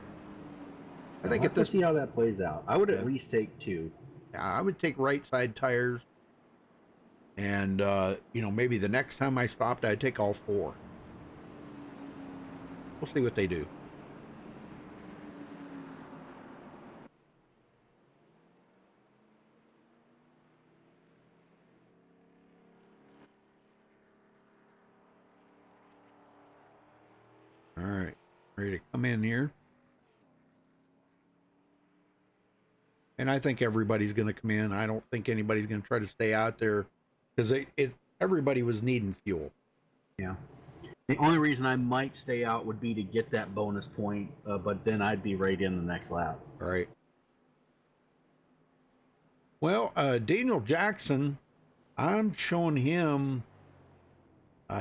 I think we'll see how that plays out. I would at least take 2. Yeah, I would take right side tires. And, maybe the next time I stopped, I'd take all 4. We'll see what they do. All right. Ready to come in here. And I think everybody's going to come in. I don't think anybody's going to try to stay out there because everybody was needing fuel. Yeah. The only reason I might stay out would be to get that bonus point, but then I'd be right in the next lap. All right. Well, Daniel Jackson, I'm showing him.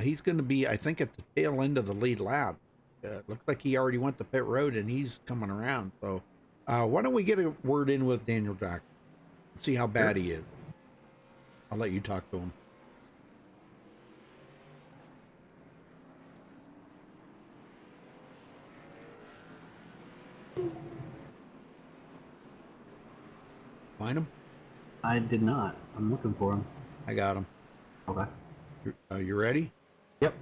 He's going to be, I think, at the tail end of the lead lap. Looks like he already went to pit road and he's coming around. So why don't we get a word in with Daniel Jackson? See how bad he is. I'll let you talk to him. Find him? I did not. I'm looking for him. I got him. Okay. You ready? Yep.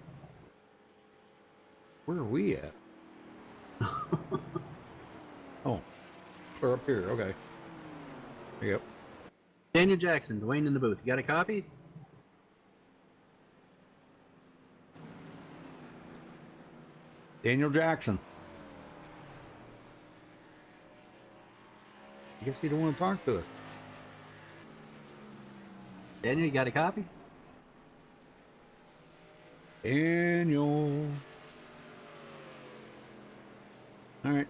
Where are we at? Oh, we're up here. Okay. There you go. Daniel Jackson, Dwayne in the booth. You got a copy? Daniel Jackson. I guess you don't want to talk to us. Daniel, you got a copy? Daniel. All right.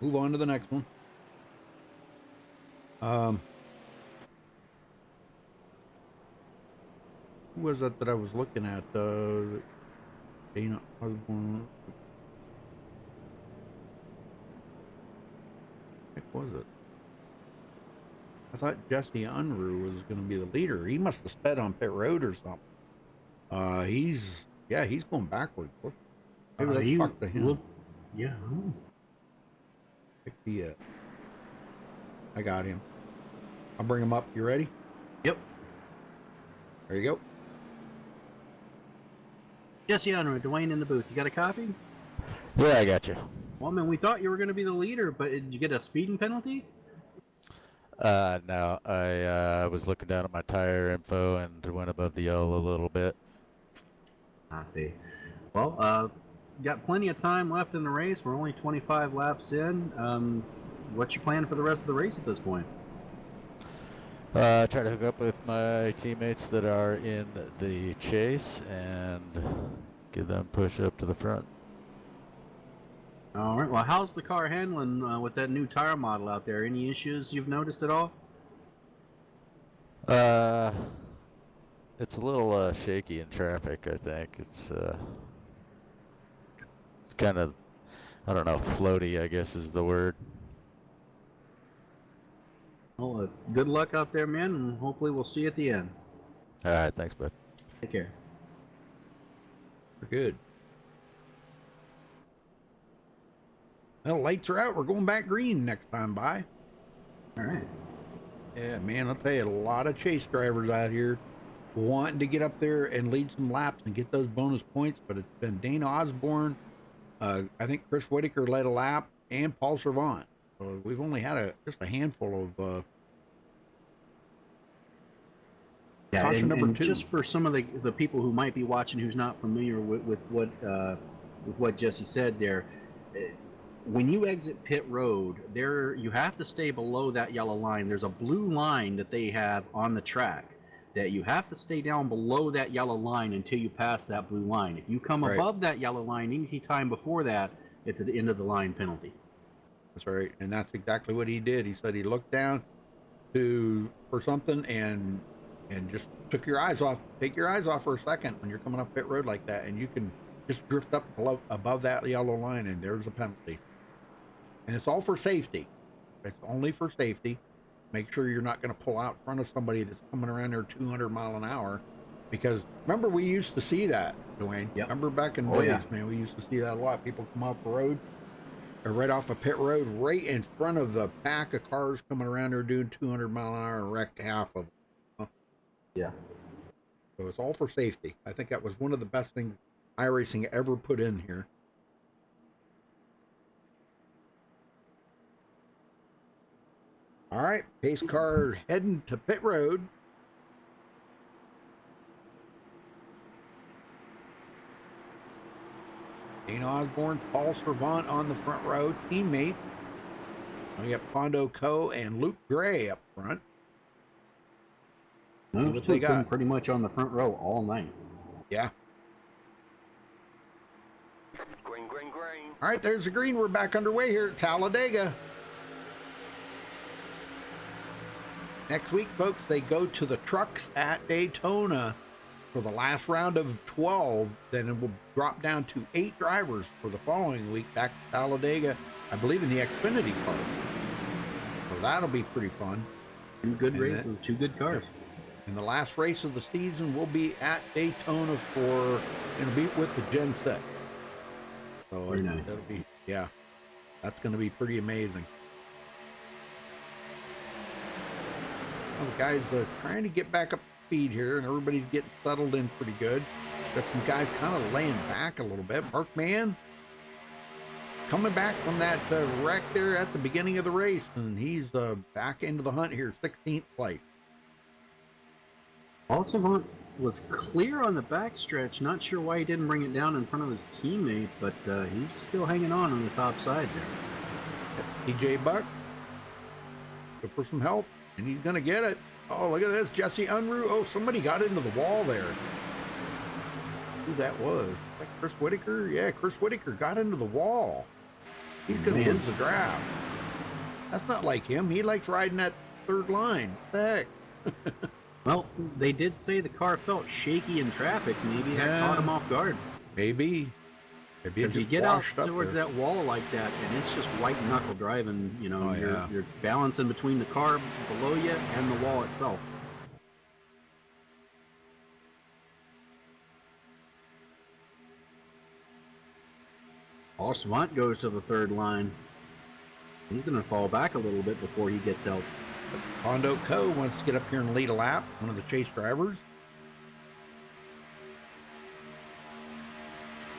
Move on to the next one. Who was that I was looking at? Dana Osborne. What was it? I thought Jesse Unruh was going to be the leader. He must have sped on pit road or something. He's going backwards. Maybe let's talk to him. Yeah. I got him. I'll bring him up. You ready? Yep. There you go. Jesse Unruh, Dwayne in the booth. You got a copy? Yeah, I got you. Well, man, we thought you were going to be the leader, but did you get a speeding penalty? No, I was looking down at my tire info and went above the yellow a little bit. I see. Well, got plenty of time left in the race. We're only 25 laps in. What's your plan for the rest of the race at this point? Try to hook up with my teammates that are in the chase and give them push up to the front. All right. Well, how's the car handling with that new tire model out there? Any issues you've noticed at all? It's a little shaky in traffic, I think. It's kind of, I don't know, floaty, I guess is the word. Well, good luck out there, man, and hopefully we'll see you at the end. All right, thanks, bud. Take care. We're good. Well, lights are out. We're going back green next time by. All right. Yeah, man, I'll tell you, a lot of chase drivers out here wanting to get up there and lead some laps and get those bonus points, but it's been Dana Osborne. I think Chris Whitaker led a lap, and Paul Servant. So we've only had just a handful of Yeah, caution number and 2. just for some of the people who might be watching who's not familiar with what Jesse said there, when you exit pit road, there you have to stay below that yellow line. There's a blue line that they have on the track that you have to stay down below that yellow line until you pass that blue line. If you come Right. above that yellow line any time before that, it's an end of the line penalty. That's right, and that's exactly what he did. He said he looked down for something and just took your eyes off. Take your eyes off for a second when you're coming up pit road like that, and you can just drift up above that yellow line, and there's a penalty. And it's all for safety. It's only for safety. Make sure you're not going to pull out in front of somebody that's coming around there 200 mile an hour. Because remember, we used to see that, Dwayne. Yep. Remember back in the days, man, we used to see that a lot. People come off the road, or right off a pit road, right in front of the pack of cars coming around there doing 200 mile an hour and wreck half of them. Yeah. So it's all for safety. I think that was one of the best things iRacing ever put in here. All right, pace car heading to pit road. Dana Osborne, Paul Servant on the front row, teammates. We got Pondo Coe and Luke Gray up front. Those two have been pretty much on the front row all night. Yeah. Green, green, green. All right, there's the green. We're back underway here at Talladega. Next week, folks, they go to the trucks at Daytona for the last round of 12. Then it will drop down to 8 drivers for the following week back to Talladega, I believe in the Xfinity car. So that'll be pretty fun. 2 good races, 2 good cars. And the last race of the season will be at Daytona it'll be with the Gen 6. So Very nice. That'll be, yeah, that's going to be pretty amazing. Well, the guys are trying to get back up to speed here, and everybody's getting settled in pretty good. Got some guys kind of laying back a little bit. Mark Mann coming back from that wreck there at the beginning of the race, and he's back into the hunt here, 16th place. Also was clear on the backstretch. Not sure why he didn't bring it down in front of his teammate, but he's still hanging on the top side there. TJ Buck, go for some help, and he's going to get it. Oh, look at this. Jesse Unruh. Oh, somebody got into the wall there. Who that was? Like Chris Whitaker? Yeah, Chris Whitaker got into the wall. He's going to lose the draft. That's not like him. He likes riding that third line. What the heck? Well, they did say the car felt shaky in traffic. Maybe that caught him off guard. Maybe. Maybe it Because you just get out washed up towards there. that wall like that, and it's just white knuckle driving. You know, Oh, yeah. you're balancing between the car below you and the wall itself. Paul Svant goes to the third line. He's going to fall back a little bit before he gets help. Pondo Coe wants to get up here and lead a lap, one of the chase drivers.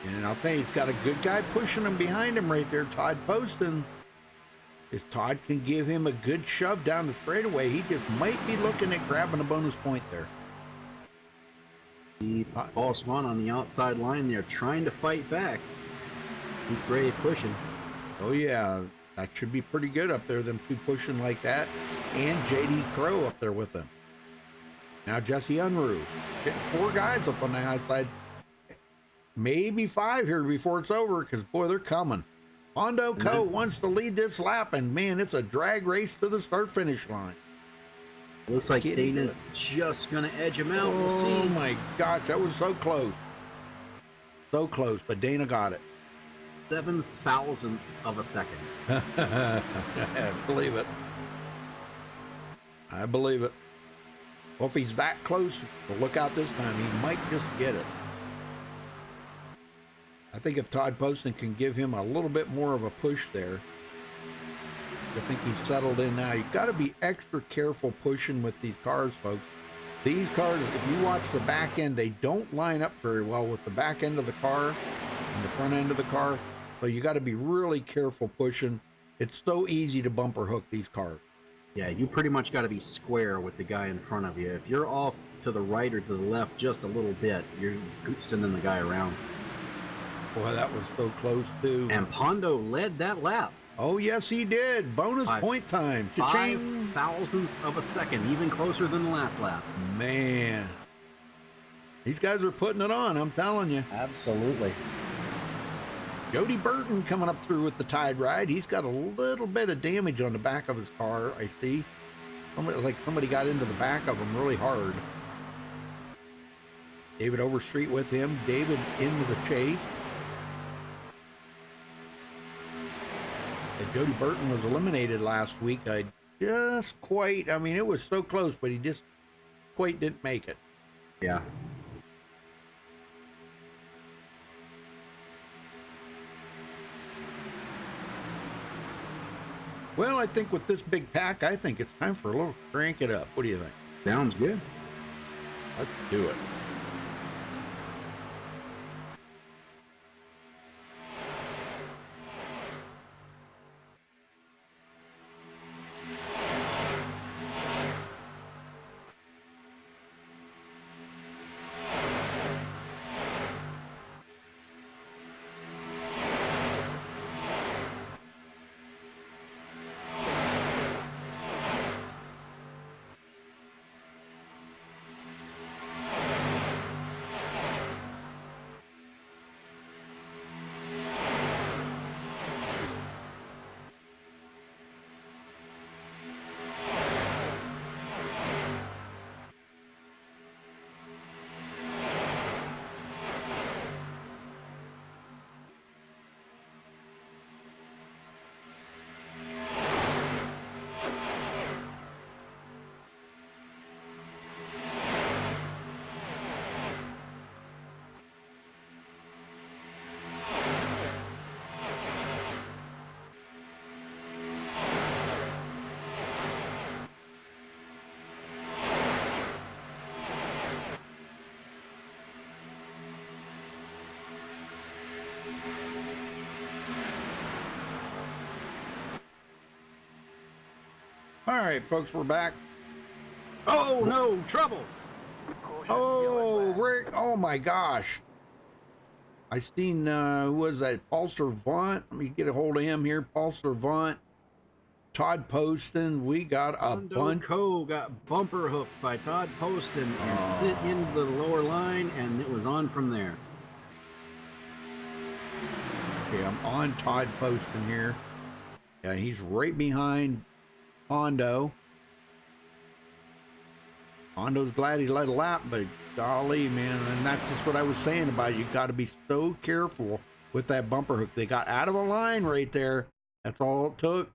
And I'll tell you, he's got a good guy pushing him behind him right there, Todd Poston. If Todd can give him a good shove down the straightaway, he just might be looking at grabbing a bonus point there. Paul Swan on the outside line there, trying to fight back. Keep Gray pushing. Oh yeah, that should be pretty good up there, them two pushing like that. And JD Crow up there with them. Now Jesse Unruh. Getting 4 guys up on the high side. Maybe 5 here before it's over, because boy, they're coming. Pondo Coe wants to lead this lap, and man, it's a drag race to the start-finish line. Looks like Dana's just going to edge him out. We'll see. Oh my gosh, that was so close. So close, but Dana got it. 7 thousandths of a second. I believe it. I believe it. Well, if he's that close, well, look out this time. He might just get it. I think if Todd Poston can give him a little bit more of a push there, I think he's settled in now. You got to be extra careful pushing with these cars, folks. These cars, if you watch the back end, they don't line up very well with the back end of the car and the front end of the car. So you got to be really careful pushing. It's so easy to bumper hook these cars. Yeah, you pretty much got to be square with the guy in front of you. If you're off to the right or to the left just a little bit, you're sending the guy around. Boy, that was so close, too. And Pondo led that lap. Oh, yes, he did. Bonus point time. Cha-ching. 0.05 of a second, even closer than the last lap. Man. These guys are putting it on, I'm telling you. Absolutely. Jody Burton coming up through with the Tide Ride. He's got a little bit of damage on the back of his car, I see. Somebody got into the back of him really hard. David Overstreet with him. David into the chase. And Jody Burton was eliminated last week. It was so close, but he just quite didn't make it. Yeah. Well, I think with this big pack, I think it's time for a little crank it up. What do you think? Sounds good. Let's do it. All right, folks, we're back. Oh, no, trouble. Oh, Rick. Oh, my gosh. I seen, who was that? Paul Servant. Let me get a hold of him here. Paul Servant. Todd Poston. We got a bunch. Co got bumper hooked by Todd Poston and sit into the lower line, and it was on from there. Okay, I'm on Todd Poston here. Yeah, he's right behind Hondo. Hondo's glad he led a lap, but golly, man, and that's just what I was saying about it. You got to be so careful with that bumper hook. They got out of a line right there. That's all it took.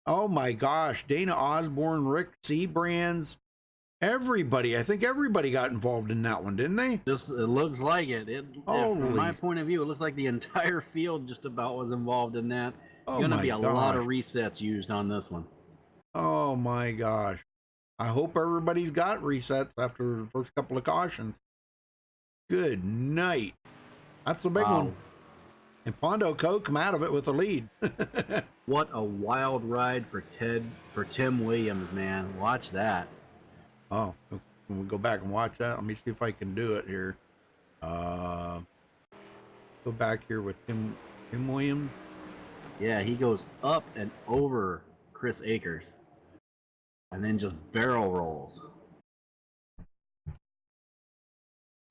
Oh my gosh, Dana Osborne, Rick Seabrands, everybody. I think everybody got involved in that one, didn't they? Just it looks like it. From my point of view, it looks like the entire field just about was involved in that. Oh, gonna be a lot of resets used on this one. Oh my gosh. I hope everybody's got resets after the first couple of cautions. Good night. That's the big one. And Pondo Co come out of it with a lead. What a wild ride for Tim Williams, man. Watch that. Oh, can we go back and watch that? Let me see if I can do it here. Go back here with Tim Williams. Yeah, he goes up and over Chris Akers. And then just barrel rolls.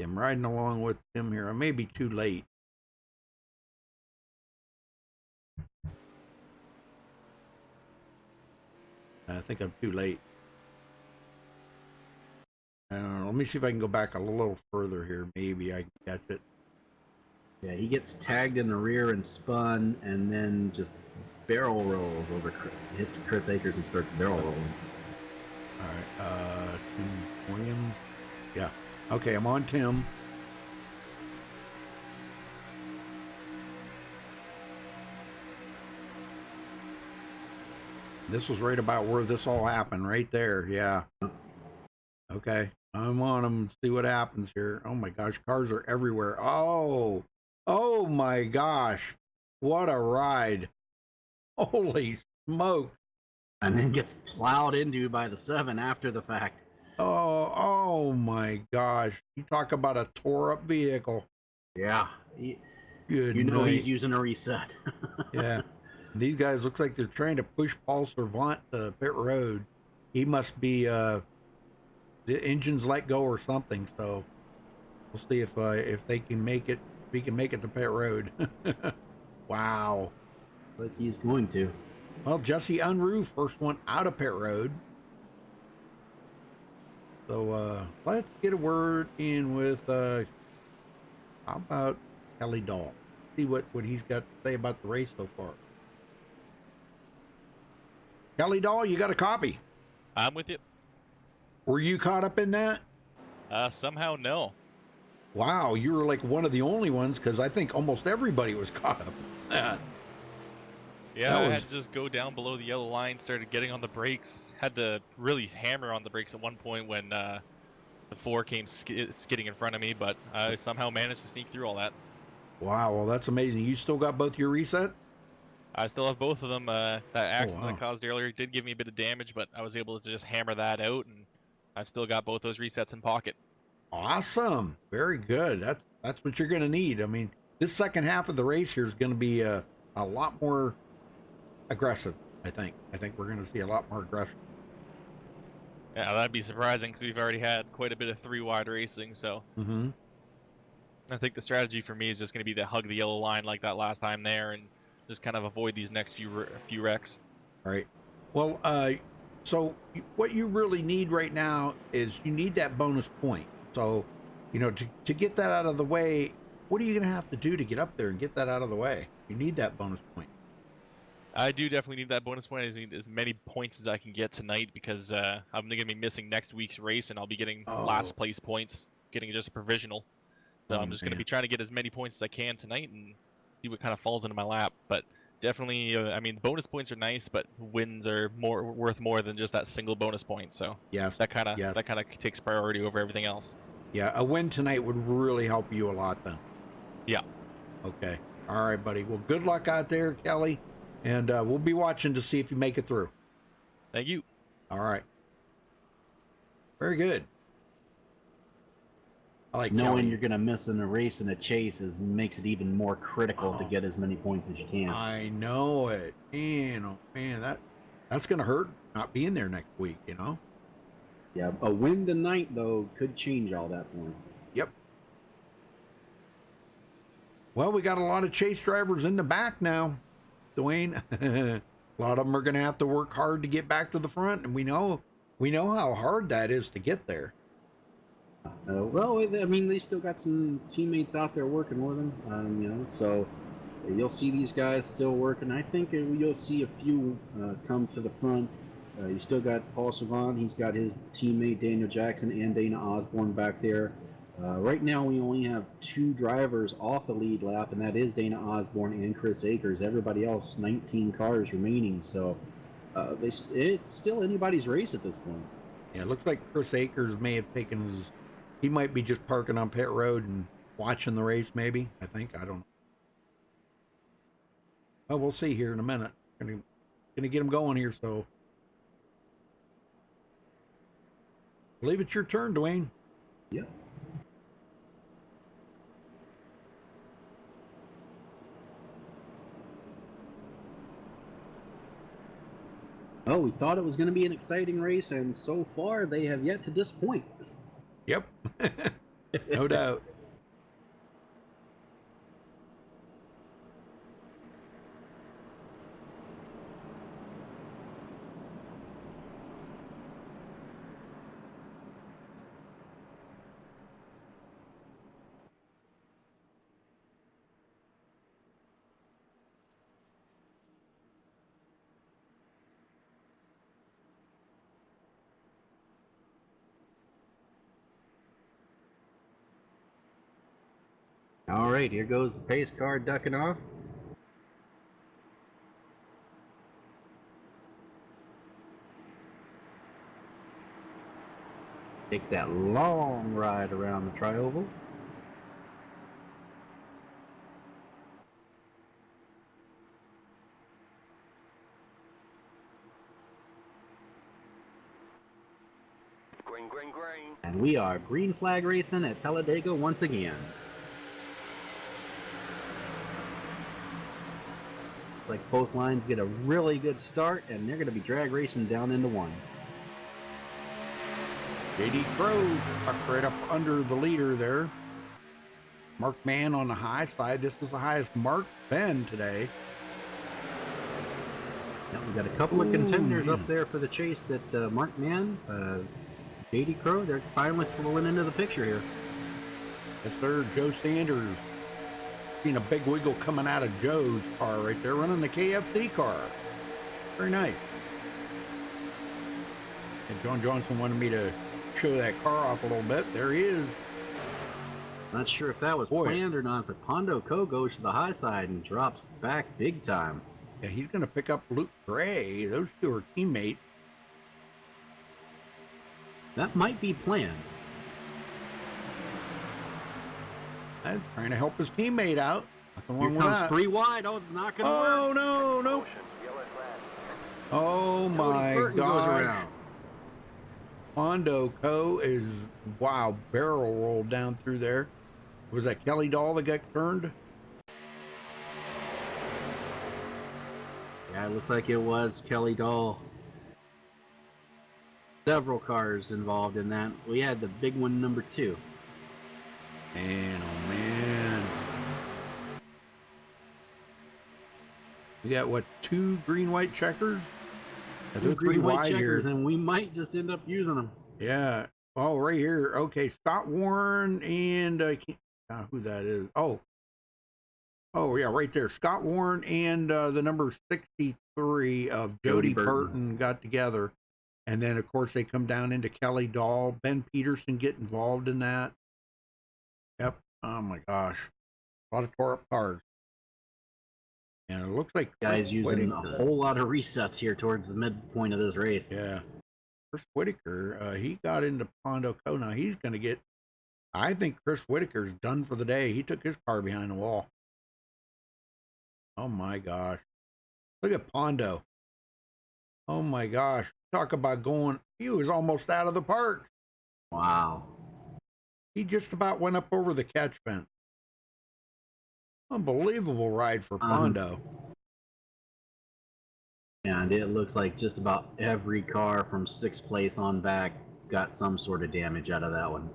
I'm riding along with him here. I may be too late. I think I'm too late. Let me see if I can go back a little further here. Maybe I can catch it. Yeah, he gets tagged in the rear and spun, and then just barrel rolls over, hits Chris Akers and starts barrel rolling. All right, Tim Williams. Yeah. Okay, I'm on Tim. This was right about where this all happened, right there. Yeah. Okay. I'm on them. See what happens here. Oh my gosh, cars are everywhere. Oh, oh my gosh. What a ride. Holy smoke. And then gets plowed into by the 7 after the fact. Oh my gosh. You talk about a tore up vehicle. Yeah. Good You know night. he's using a reset. Yeah. These guys look like they're trying to push Paul Servant to pit road. He must be the engine's let go or something. So we'll see if they can make it. If he can make it to pit road. Wow. But he's going to. Well, Jesse Unruh, first one out of pit road. So let's get a word in with how about Kelly Dahl? See what he's got to say about the race so far. Kelly Dahl, you got a copy? I'm with you. Were you caught up in that? Somehow, no. Wow, you were like one of the only ones, because I think almost everybody was caught up in that. Yeah, I had to just go down below the yellow line, started getting on the brakes. Had to really hammer on the brakes at one point when the 4 came skidding in front of me, but I somehow managed to sneak through all that. Wow, well, that's amazing. You still got both your resets? I still have both of them. That accident I caused earlier did give me a bit of damage, but I was able to just hammer that out, and I've still got both those resets in pocket. Awesome. Very good. That's what you're going to need. I mean, this second half of the race here is going to be a lot more aggressive, I think. I think we're going to see a lot more aggression. Yeah, that'd be surprising because we've already had quite a bit of 3-wide racing, so I think the strategy for me is just going to be to hug the yellow line like that last time there and just kind of avoid these next few wrecks. All right. Well, so what you really need right now is you need that bonus point. So, you know, to get that out of the way, what are you going to have to do to get up there and get that out of the way? You need that bonus point. I do definitely need that bonus point. I need as many points as I can get tonight because I'm going to be missing next week's race and I'll be getting last place points, getting just a provisional. So I'm just going to be trying to get as many points as I can tonight and see what kind of falls into my lap. But definitely, I mean, bonus points are nice, but wins are worth more than just that single bonus point. So yes, that kind of takes priority over everything else. Yeah, a win tonight would really help you a lot then. Yeah. Okay. All right, buddy. Well, good luck out there, Kelly. And we'll be watching to see if you make it through. Thank you. All right. Very good. I like knowing Kelly. you're going to miss in a race and a chase makes it even more critical to get as many points as you can. I know it. Man, oh man, that's going to hurt not being there next week, you know? Yeah, a win tonight, though, could change all that for him. Yep. Well, we got a lot of chase drivers in the back now, Dwayne. A lot of them are going to have to work hard to get back to the front, and we know how hard that is to get there. Well, I mean, they still got some teammates out there working with them, you know, so you'll see these guys still working. I think you'll see a few come to the front. You still got Paul Savant. He's got his teammate Daniel Jackson and Dana Osborne back there. Right now, we only have 2 drivers off the lead lap, and that is Dana Osborne and Chris Akers. Everybody else, 19 cars remaining, so it's still anybody's race at this point. Yeah, it looks like Chris Akers may have taken his... He might be just parking on pit road and watching the race, maybe. I think. I don't know. Well, we'll see here in a minute. Gonna get him going here, so... I believe it's your turn, Dwayne. Yeah. Oh, we thought it was going to be an exciting race, and so far they have yet to disappoint. Yep. No doubt. All right, here goes the pace car ducking off. Take that long ride around the tri-oval. Green, green, green. And we are green flag racing at Talladega once again. Like both lines get a really good start, and they're going to be drag racing down into one. JD Crow tucked right up under the leader there. Mark Mann on the high side. This is the highest mark's been today. Now we got a couple of contenders up there for the chase that Mark Mann, JD Crow, they're finally pulling into the picture here. Yes, sir. Joe Sanders. Seen a big wiggle coming out of Joe's car right there, running the KFC car. Very nice. And John Johnson wanted me to show that car off a little bit. There he is. Not sure if that was planned or not, but Pondo Co goes to the high side and drops back big time. Yeah, he's going to pick up Luke Gray. Those two are teammates. That might be planned. I'm trying to help his teammate out. Nothing wrong Here with comes that. 3 wide. Oh, it's not going to work. Oh, no. Oh, my gosh. Pondo Co is, wow, barrel rolled down through there. Was that Kelly Dahl that got turned? Yeah, it looks like it was Kelly Dahl. Several cars involved in that. We had the big one, number 2. Man, oh man. We got what, 2 green-white checkers? Two green-white checkers, and we might just end up using them. Yeah. Oh, right here. Okay, Scott Warren and I can't who that is. Oh, yeah, right there. Scott Warren and the number 63 of Jody Burton got together. And then, of course, they come down into Kelly Dahl. Ben Peterson get involved in that. Yep. Oh, my gosh. A lot of tore up cars. And it looks like guys using a whole lot of resets here towards the midpoint of this race. Yeah. Chris Whitaker, he got into Pondo Co. Now he's going to get, I think Chris Whitaker's done for the day. He took his car behind the wall. Oh, my gosh. Look at Pondo. Oh, my gosh. Talk about going, he was almost out of the park. Wow. He just about went up over the catch fence. Unbelievable ride for Pondo. And it looks like just about every car from 6th place on back got some sort of damage out of that one.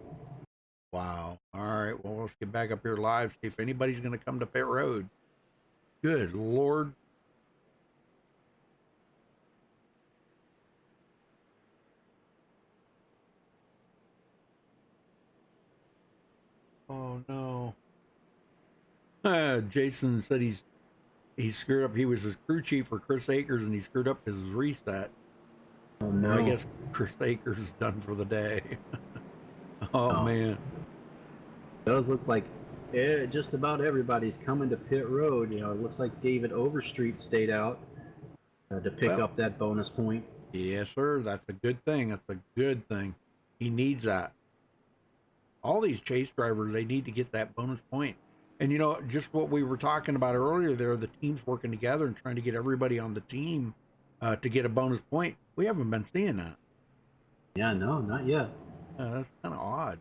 Wow. All right. Well, let's get back up here live, see if anybody's going to come to pit road. Good Lord. Oh, no. Jason said he screwed up. He was his crew chief for Chris Akers, and he screwed up his reset. Oh, no. I guess Chris Akers is done for the day. Oh, man. It does look like just about everybody's coming to pit road. You know, it looks like David Overstreet stayed out to pick up that bonus point. Yes, sir. That's a good thing. That's a good thing. He needs that. All these chase drivers, they need to get that bonus point. And, you know, just what we were talking about earlier there, the teams working together and trying to get everybody on the team to get a bonus point. We haven't been seeing that. Yeah, no, not yet. That's kind of odd.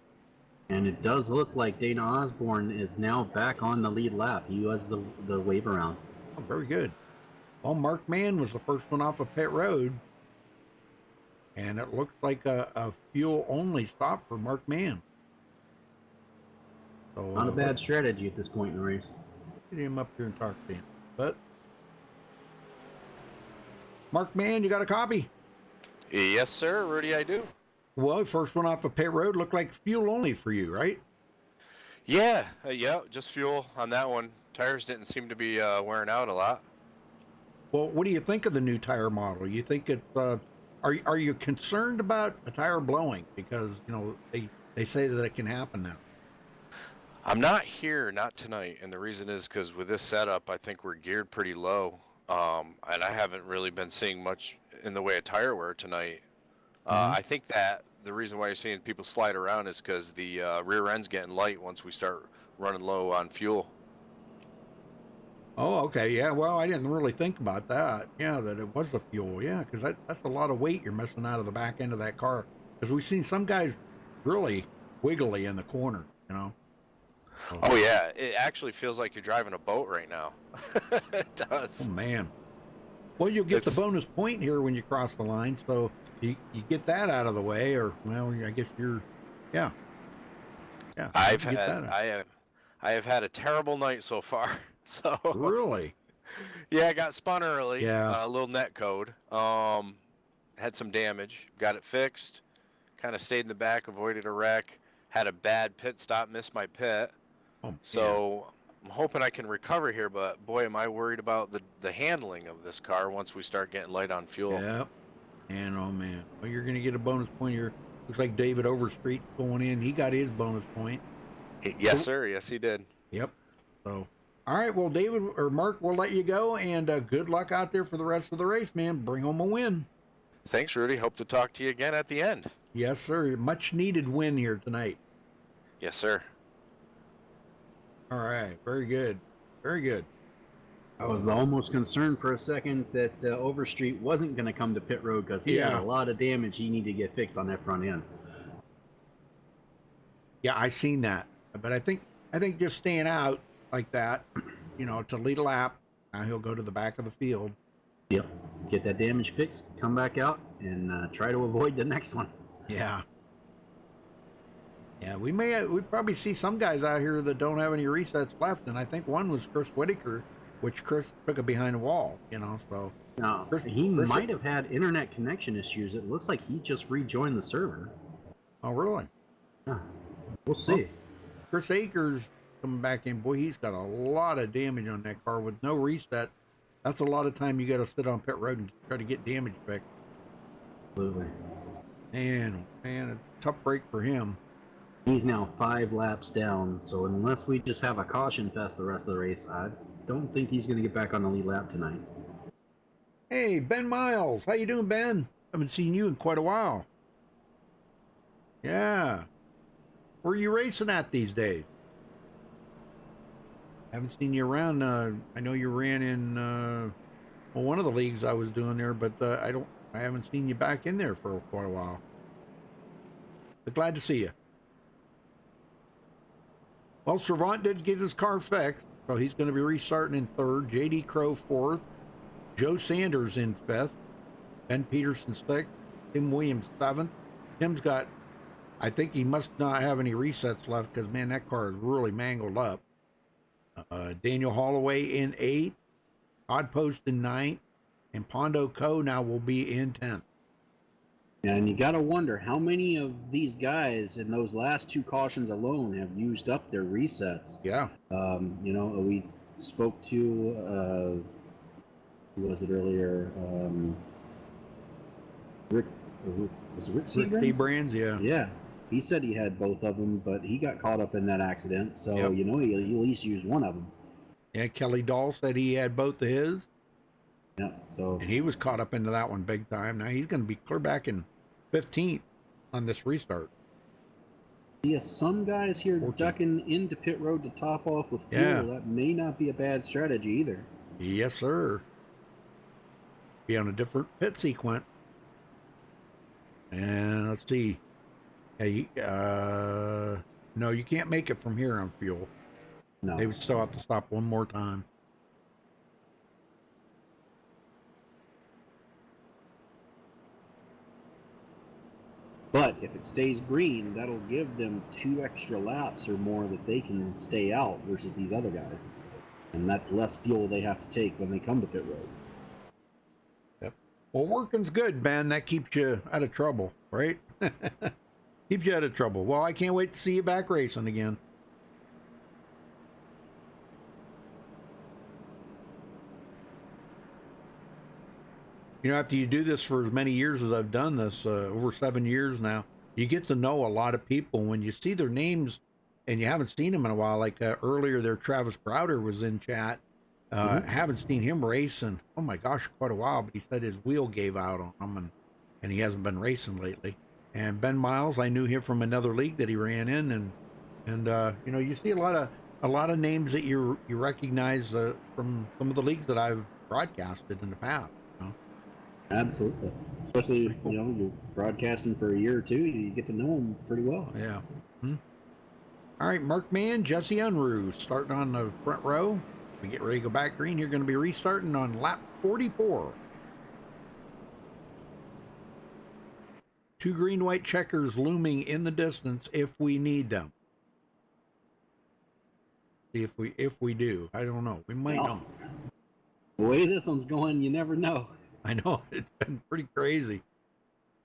And it does look like Dana Osborne is now back on the lead lap. He was the wave around. Oh, very good. Well, Mark Mann was the first one off of pit road. And it looks like a fuel-only stop for Mark Mann. So, not a bad strategy at this point in the race. Get him up here and talk to him. But Mark Mann, you got a copy? Yes, sir, Rudy, I do. Well, first one off the pit road looked like fuel only for you, right? Yeah, just fuel on that one. Tires didn't seem to be wearing out a lot. Well, what do you think of the new tire model? You think it? Are you concerned about a tire blowing? Because you know they say that it can happen now. I'm not tonight, and the reason is because with this setup, I think we're geared pretty low, and I haven't really been seeing much in the way of tire wear tonight. I think that the reason why you're seeing people slide around is because the rear end's getting light once we start running low on fuel. Oh, okay. Yeah. Well, I didn't really think about that. Yeah, that it was the fuel. Yeah, because that's a lot of weight you're missing out of the back end of that car. Because we've seen some guys really wiggly in the corner, you know. So, Oh yeah, it actually feels like you're driving a boat right now. It does. oh man. Well, you'll get the bonus point here when you cross the line, so you get that out of the way, or well, I guess you're, yeah. I have had a terrible night so far. So really, yeah, I got spun early. Yeah, a little net code. Had some damage. Got it fixed. Kind of stayed in the back, avoided a wreck. Had a bad pit stop, missed my pit. Oh, so I'm hoping I can recover here, but boy, am I worried about the handling of this car once we start getting light on fuel. Yep. And oh man, well, you're gonna get a bonus point here. Looks like David Overstreet going in. He got his bonus point. Yes, sir. Yes, he did. Yep. So, all right. Well, David or Mark, we'll let you go, and good luck out there for the rest of the race, man. Bring home a win. Thanks, Rudy. Hope to talk to you again at the end. Yes, sir. Much needed win here tonight. Yes, sir. All right. Very good. Very good. I was almost concerned for a second that Overstreet wasn't going to come to pit road because he had a lot of damage he needed to get fixed on that front end. Yeah, I seen that, but I think just staying out like that, you know, to lead a lap, he'll go to the back of the field. Yep. Get that damage fixed, come back out, and try to avoid the next one. Yeah. Yeah, we probably see some guys out here that don't have any resets left, and I think one was Chris Whitaker, which Chris took it behind the wall, you know, so. No, he might have had internet connection issues. It looks like he just rejoined the server. Oh, really? Yeah. We'll see. Well, Chris Akers coming back in, boy, he's got a lot of damage on that car with no reset. That's a lot of time you got to sit on pit road and try to get damage fixed. Absolutely. Man, a tough break for him. He's now 5 laps down, so unless we just have a caution fest the rest of the race, I don't think he's going to get back on the lead lap tonight. Hey, Ben Miles. How you doing, Ben? Haven't seen you in quite a while. Yeah. Where are you racing at these days? Haven't seen you around. I know you ran in one of the leagues I was doing there, but I haven't seen you back in there for quite a while. But glad to see you. Well, Servant did get his car fixed, so he's going to be restarting in 3rd. J.D. Crow 4th. Joe Sanders in 5th. Ben Peterson 6th. Tim Williams 7th. Tim's got, I think he must not have any resets left because, man, that car is really mangled up. Daniel Holloway in 8th. Todd Post in 9th. And Pondo Co. now will be in 10th. And you got to wonder how many of these guys in those last 2 cautions alone have used up their resets. Yeah. You know, we spoke to, who was it earlier? Rick Brands, yeah. Yeah. He said he had both of them, but he got caught up in that accident. So, you know, he at least used one of them. Yeah, Kelly Dahl said he had both of his. Yeah, so. And he was caught up into that one big time. Now he's going to be clear back in 15th on this restart. Yeah, some guys here 14th. ducking into pit road to top off with fuel. Yeah. That may not be a bad strategy either. Yes, sir. Be on a different pit sequence. And let's see. Hey, no, you can't make it from here on fuel. No. They would still have to stop one more time. But if it stays green, that'll give them 2 extra laps or more that they can stay out versus these other guys. And that's less fuel they have to take when they come to pit road. Yep. Well, working's good, Ben. That keeps you out of trouble, right? Keeps you out of trouble. Well, I can't wait to see you back racing again. You know, after you do this for as many years as I've done this, over 7 years now, you get to know a lot of people. When you see their names and you haven't seen them in a while, like earlier there, Travis Browder was in chat. Haven't seen him race in, oh my gosh, quite a while, but he said his wheel gave out on him and he hasn't been racing lately. And Ben Miles, I knew him from another league that he ran in, and you know, you see a lot of names that you recognize from some of the leagues that I've broadcasted in the past. You know? Absolutely. Especially, Cool. you know, you're broadcasting for a year or two, you get to know them pretty well. Yeah. All right, Mark Mann, Jesse Unruh starting on the front row. We get ready to go back green. You're going to be restarting on lap 44. 2 green-white checkers looming in the distance if we need them. If we do, I don't know. We might not. The way this one's going, you never know. I know, it's been pretty crazy.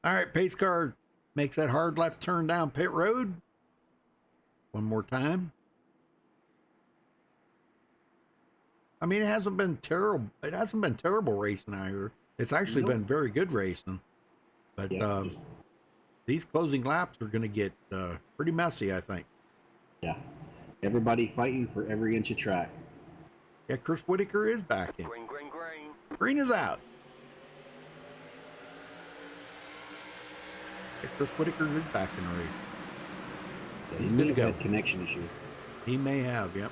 All right, pace car makes that hard left turn down pit road. One more time. I mean, it hasn't been terrible. It hasn't been terrible racing out here. It's actually been very good racing. But these closing laps are going to get pretty messy, I think. Yeah. Everybody fighting for every inch of track. Yeah, Chris Whitaker is back in. Green, green, green. Green is out. Yeah, Chris Whitaker is back in the race. Yeah, He's he good may to have go. had connection issues. He may have, yep.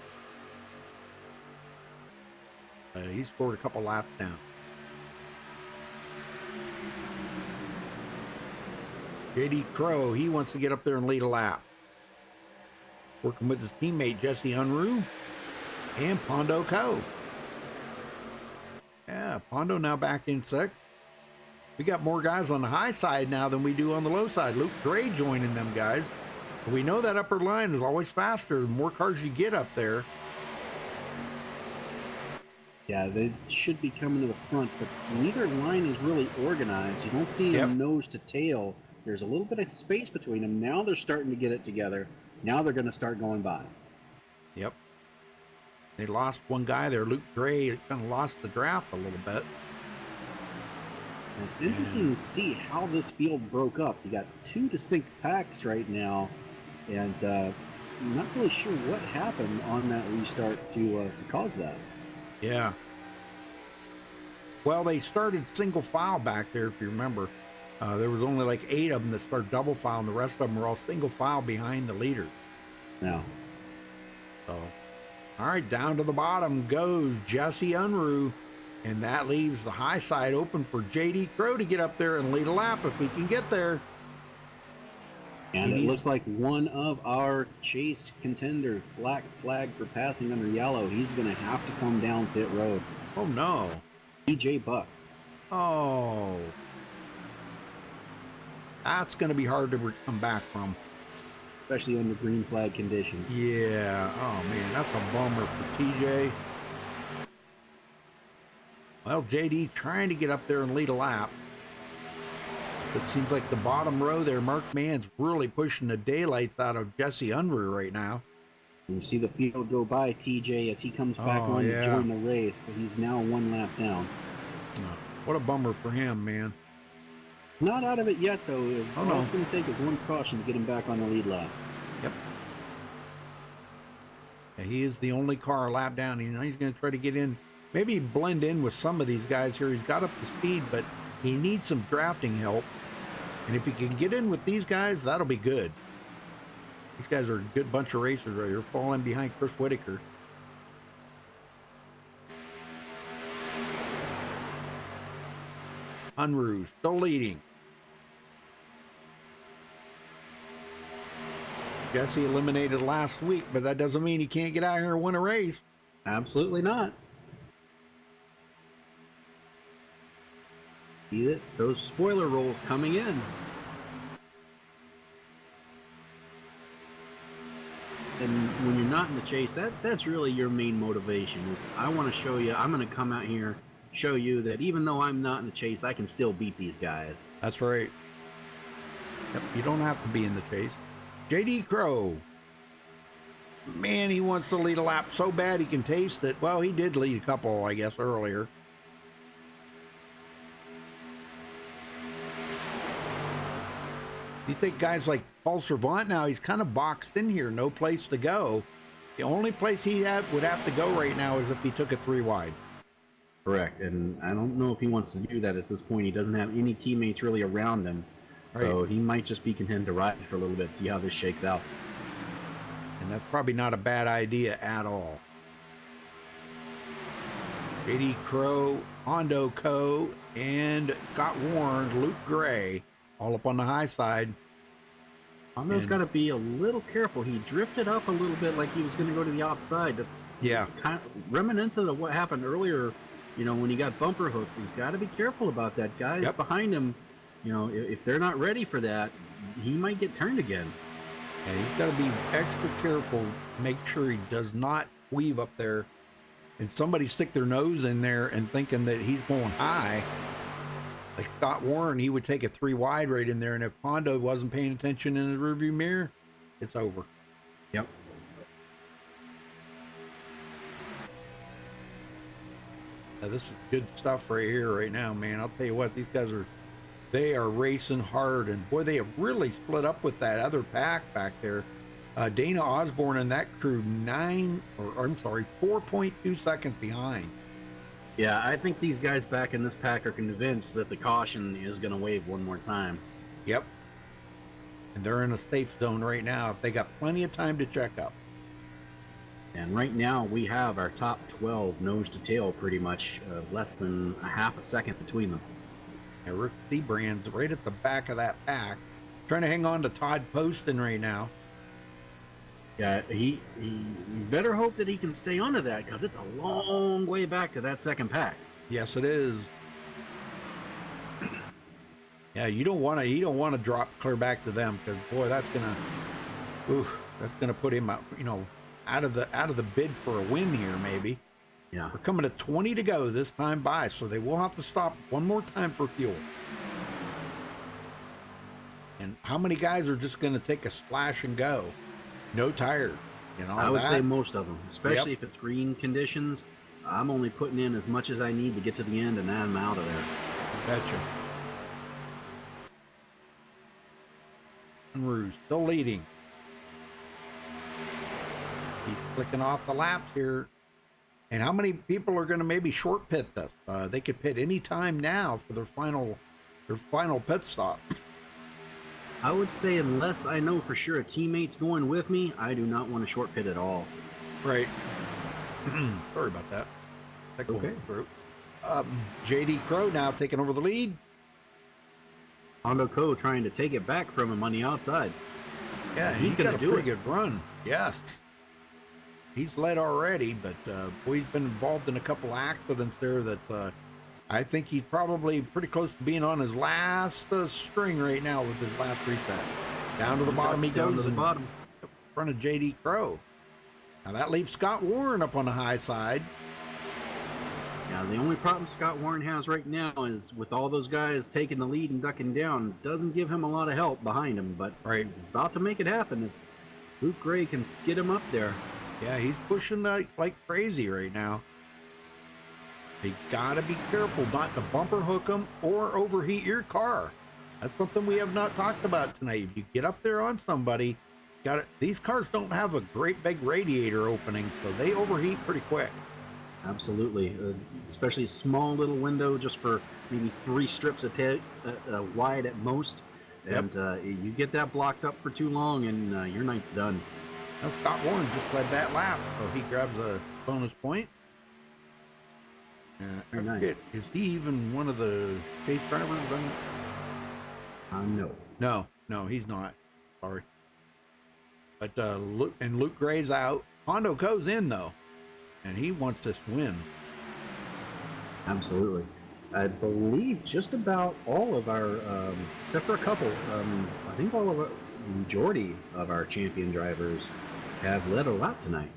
He scored a couple laps down. JD Crow, he wants to get up there and lead a lap. Working with his teammate Jesse Unruh and Pondo Co. Yeah, Pondo now back in 6th. We got more guys on the high side now than we do on the low side. Luke Gray joining them guys. But we know that upper line is always faster. The more cars you get up there. Yeah, they should be coming to the front, but neither line is really organized. You don't see them nose to tail. There's a little bit of space between them. Now they're starting to get it together. Now they're going to start going by. Yep. They lost one guy there. Luke Gray kind of lost the draft a little bit. And it's interesting to see how this field broke up. You got 2 distinct packs right now, and I'm not really sure what happened on that restart to cause that. Yeah. Well, they started single file back there, if you remember. There was only like 8 of them that started double file, and the rest of them were all single file behind the leaders. No. So, all right, down to the bottom goes Jesse Unruh, and that leaves the high side open for JD Crow to get up there and lead a lap if he can get there. And it looks like one of our chase contenders, black flag for passing under yellow, he's going to have to come down pit road. Oh, no. DJ Buck. Oh. That's going to be hard to come back from. Especially under green flag conditions. Yeah. Oh, man, that's a bummer for TJ. Well, JD trying to get up there and lead a lap. It seems like the bottom row there, Mark Mann's really pushing the daylights out of Jesse Unruh right now. You see the field go by TJ as he comes back on to join the race. He's now 1 lap down. What a bummer for him, man. Not out of it yet, though. All it's going to take is 1 caution to get him back on the lead lap. Yep. Yeah, he is the only car a lap down. He's going to try to get in, maybe blend in with some of these guys here. He's got up to speed, but he needs some drafting help. And if he can get in with these guys, that'll be good. These guys are a good bunch of racers right here, falling behind Chris Whitaker. Unruh still leading. Jesse eliminated last week, but that doesn't mean he can't get out here and win a race. Absolutely not. See it? Those spoiler rolls coming in. And when you're not in the chase, that's really your main motivation. Is I want to show you, I'm going to come out here, show you that even though I'm not in the chase, I can still beat these guys. That's right. Yep, you don't have to be in the chase. JD Crow. Man, he wants to lead a lap so bad he can taste it. Well, he did lead a couple, I guess, earlier. You think guys like Paul Servant now, he's kind of boxed in here, no place to go. The only place he would have to go right now is if he took a 3 wide. Correct, and I don't know if he wants to do that at this point. He doesn't have any teammates really around him. So he might just be content to ride for a little bit, see how this shakes out. And that's probably not a bad idea at all. JD Crow, Hondo Co., and Scott Warren, Luke Gray, all up on the high side. Hondo's got to be a little careful. He drifted up a little bit like he was going to go to the outside. That's kind of reminiscent of what happened earlier, you know, when he got bumper hooked. He's got to be careful about that. Guys behind him, you know, if they're not ready for that, he might get turned again. Yeah, he's got to be extra careful, make sure he does not weave up there and somebody stick their nose in there and thinking that he's going high. Like Scott Warren, he would take a 3 wide right in there, and if Hondo wasn't paying attention in the rearview mirror, it's over. Yep. Now, this is good stuff right here, right now, man. I'll tell you what, these guys they are racing hard, and boy, they have really split up with that other pack back there. Dana Osborne and that crew 4.2 seconds behind. Yeah, I think these guys back in this pack are convinced that the caution is going to wave one more time. Yep. And they're in a safe zone right now. They got plenty of time to check up. And right now we have our top 12 nose to tail pretty much less than a half a second between them. And Rick Seabrand's right at the back of that pack, trying to hang on to Todd Poston right now. Yeah, he better hope that he can stay onto that, because it's a long way back to that second pack. Yes, it is. Yeah, you don't want to drop clear back to them, because boy, that's gonna put him out, you know, out of the bid for a win here, maybe. Yeah, we're coming to 20 to go this time by, so they will have to stop one more time for fuel. And how many guys are just going to take a splash and go? No tire, you know. I would say most of them, especially if it's green conditions. I'm only putting in as much as I need to get to the end, and then I'm out of there. Betcha. And Ruse still leading. He's clicking off the laps here. And how many people are going to maybe short pit this? They could pit any time now for their final pit stop. I would say, unless I know for sure a teammate's going with me, I do not want to short pit at all. Right. Sorry about that. Okay. JD Crow now taking over the lead. Hondo Co. trying to take it back from him on the outside. Yeah, he's got a pretty good run. Yes. He's led already, but boy, he's been involved in a couple accidents there that I think he's probably pretty close to being on his last string right now with his last reset. Down to the bottom he goes, in front of JD Crow. Now that leaves Scott Warren up on the high side. Yeah, the only problem Scott Warren has right now is with all those guys taking the lead and ducking down, doesn't give him a lot of help behind him, but he's about to make it happen if Luke Gray can get him up there. Yeah, he's pushing like crazy right now. You gotta be careful not to bumper hook them or overheat your car. That's something we have not talked about tonight. If you get up there on somebody, these cars don't have a great big radiator opening, so they overheat pretty quick. Absolutely, especially a small little window just for maybe 3 strips wide at most. And you get that blocked up for too long and your night's done. Now Scott Warren just led that lap, so he grabs a bonus point. I forget, is he even one of the chase drivers? No. No, he's not. Sorry. But Luke Gray's out. Hondo goes in though, and he wants this win. Absolutely. I believe just about all of our, except for a couple, I think the majority of our champion drivers have led a lap tonight.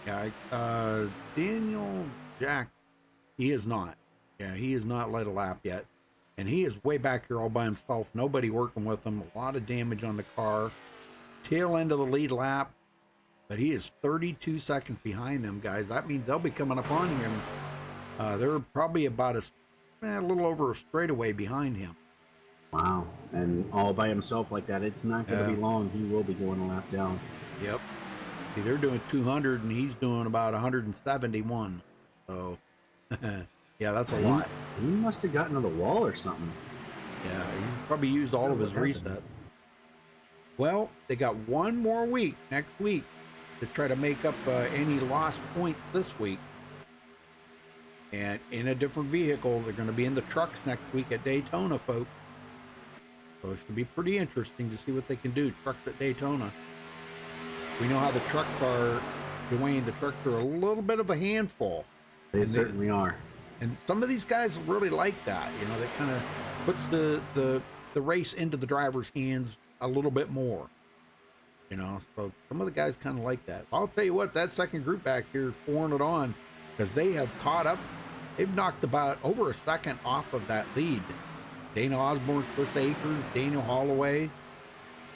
Yeah, Daniel Jack, he is not. Yeah, he has not led a lap yet. And he is way back here all by himself. Nobody working with him. A lot of damage on the car. Tail end of the lead lap. But he is 32 seconds behind them, guys. That means they'll be coming up on him. They're probably about a little over a straightaway behind him. Wow. And all by himself like that, it's not going to be long. He will be going a lap down. Yep. See, they're doing 200 and he's doing about 171. So, yeah, that's a lot. He must have gotten to the wall or something. Yeah, he probably used all of his reset. Well, they got one more week next week to try to make up any lost points this week. And in a different vehicle, they're going to be in the trucks next week at Daytona, folks. So it should be pretty interesting to see what they can do. Trucks at Daytona. We know how the trucks are, Dwayne. The trucks are a little bit of a handful. They certainly are. And some of these guys really like that. You know, that kind of puts the race into the driver's hands a little bit more. You know, so some of the guys kind of like that. I'll tell you what, that second group back here pouring it on, because they have caught up. They've knocked about over a second off of that lead. Dana Osborne, Chris Akers, Daniel Holloway,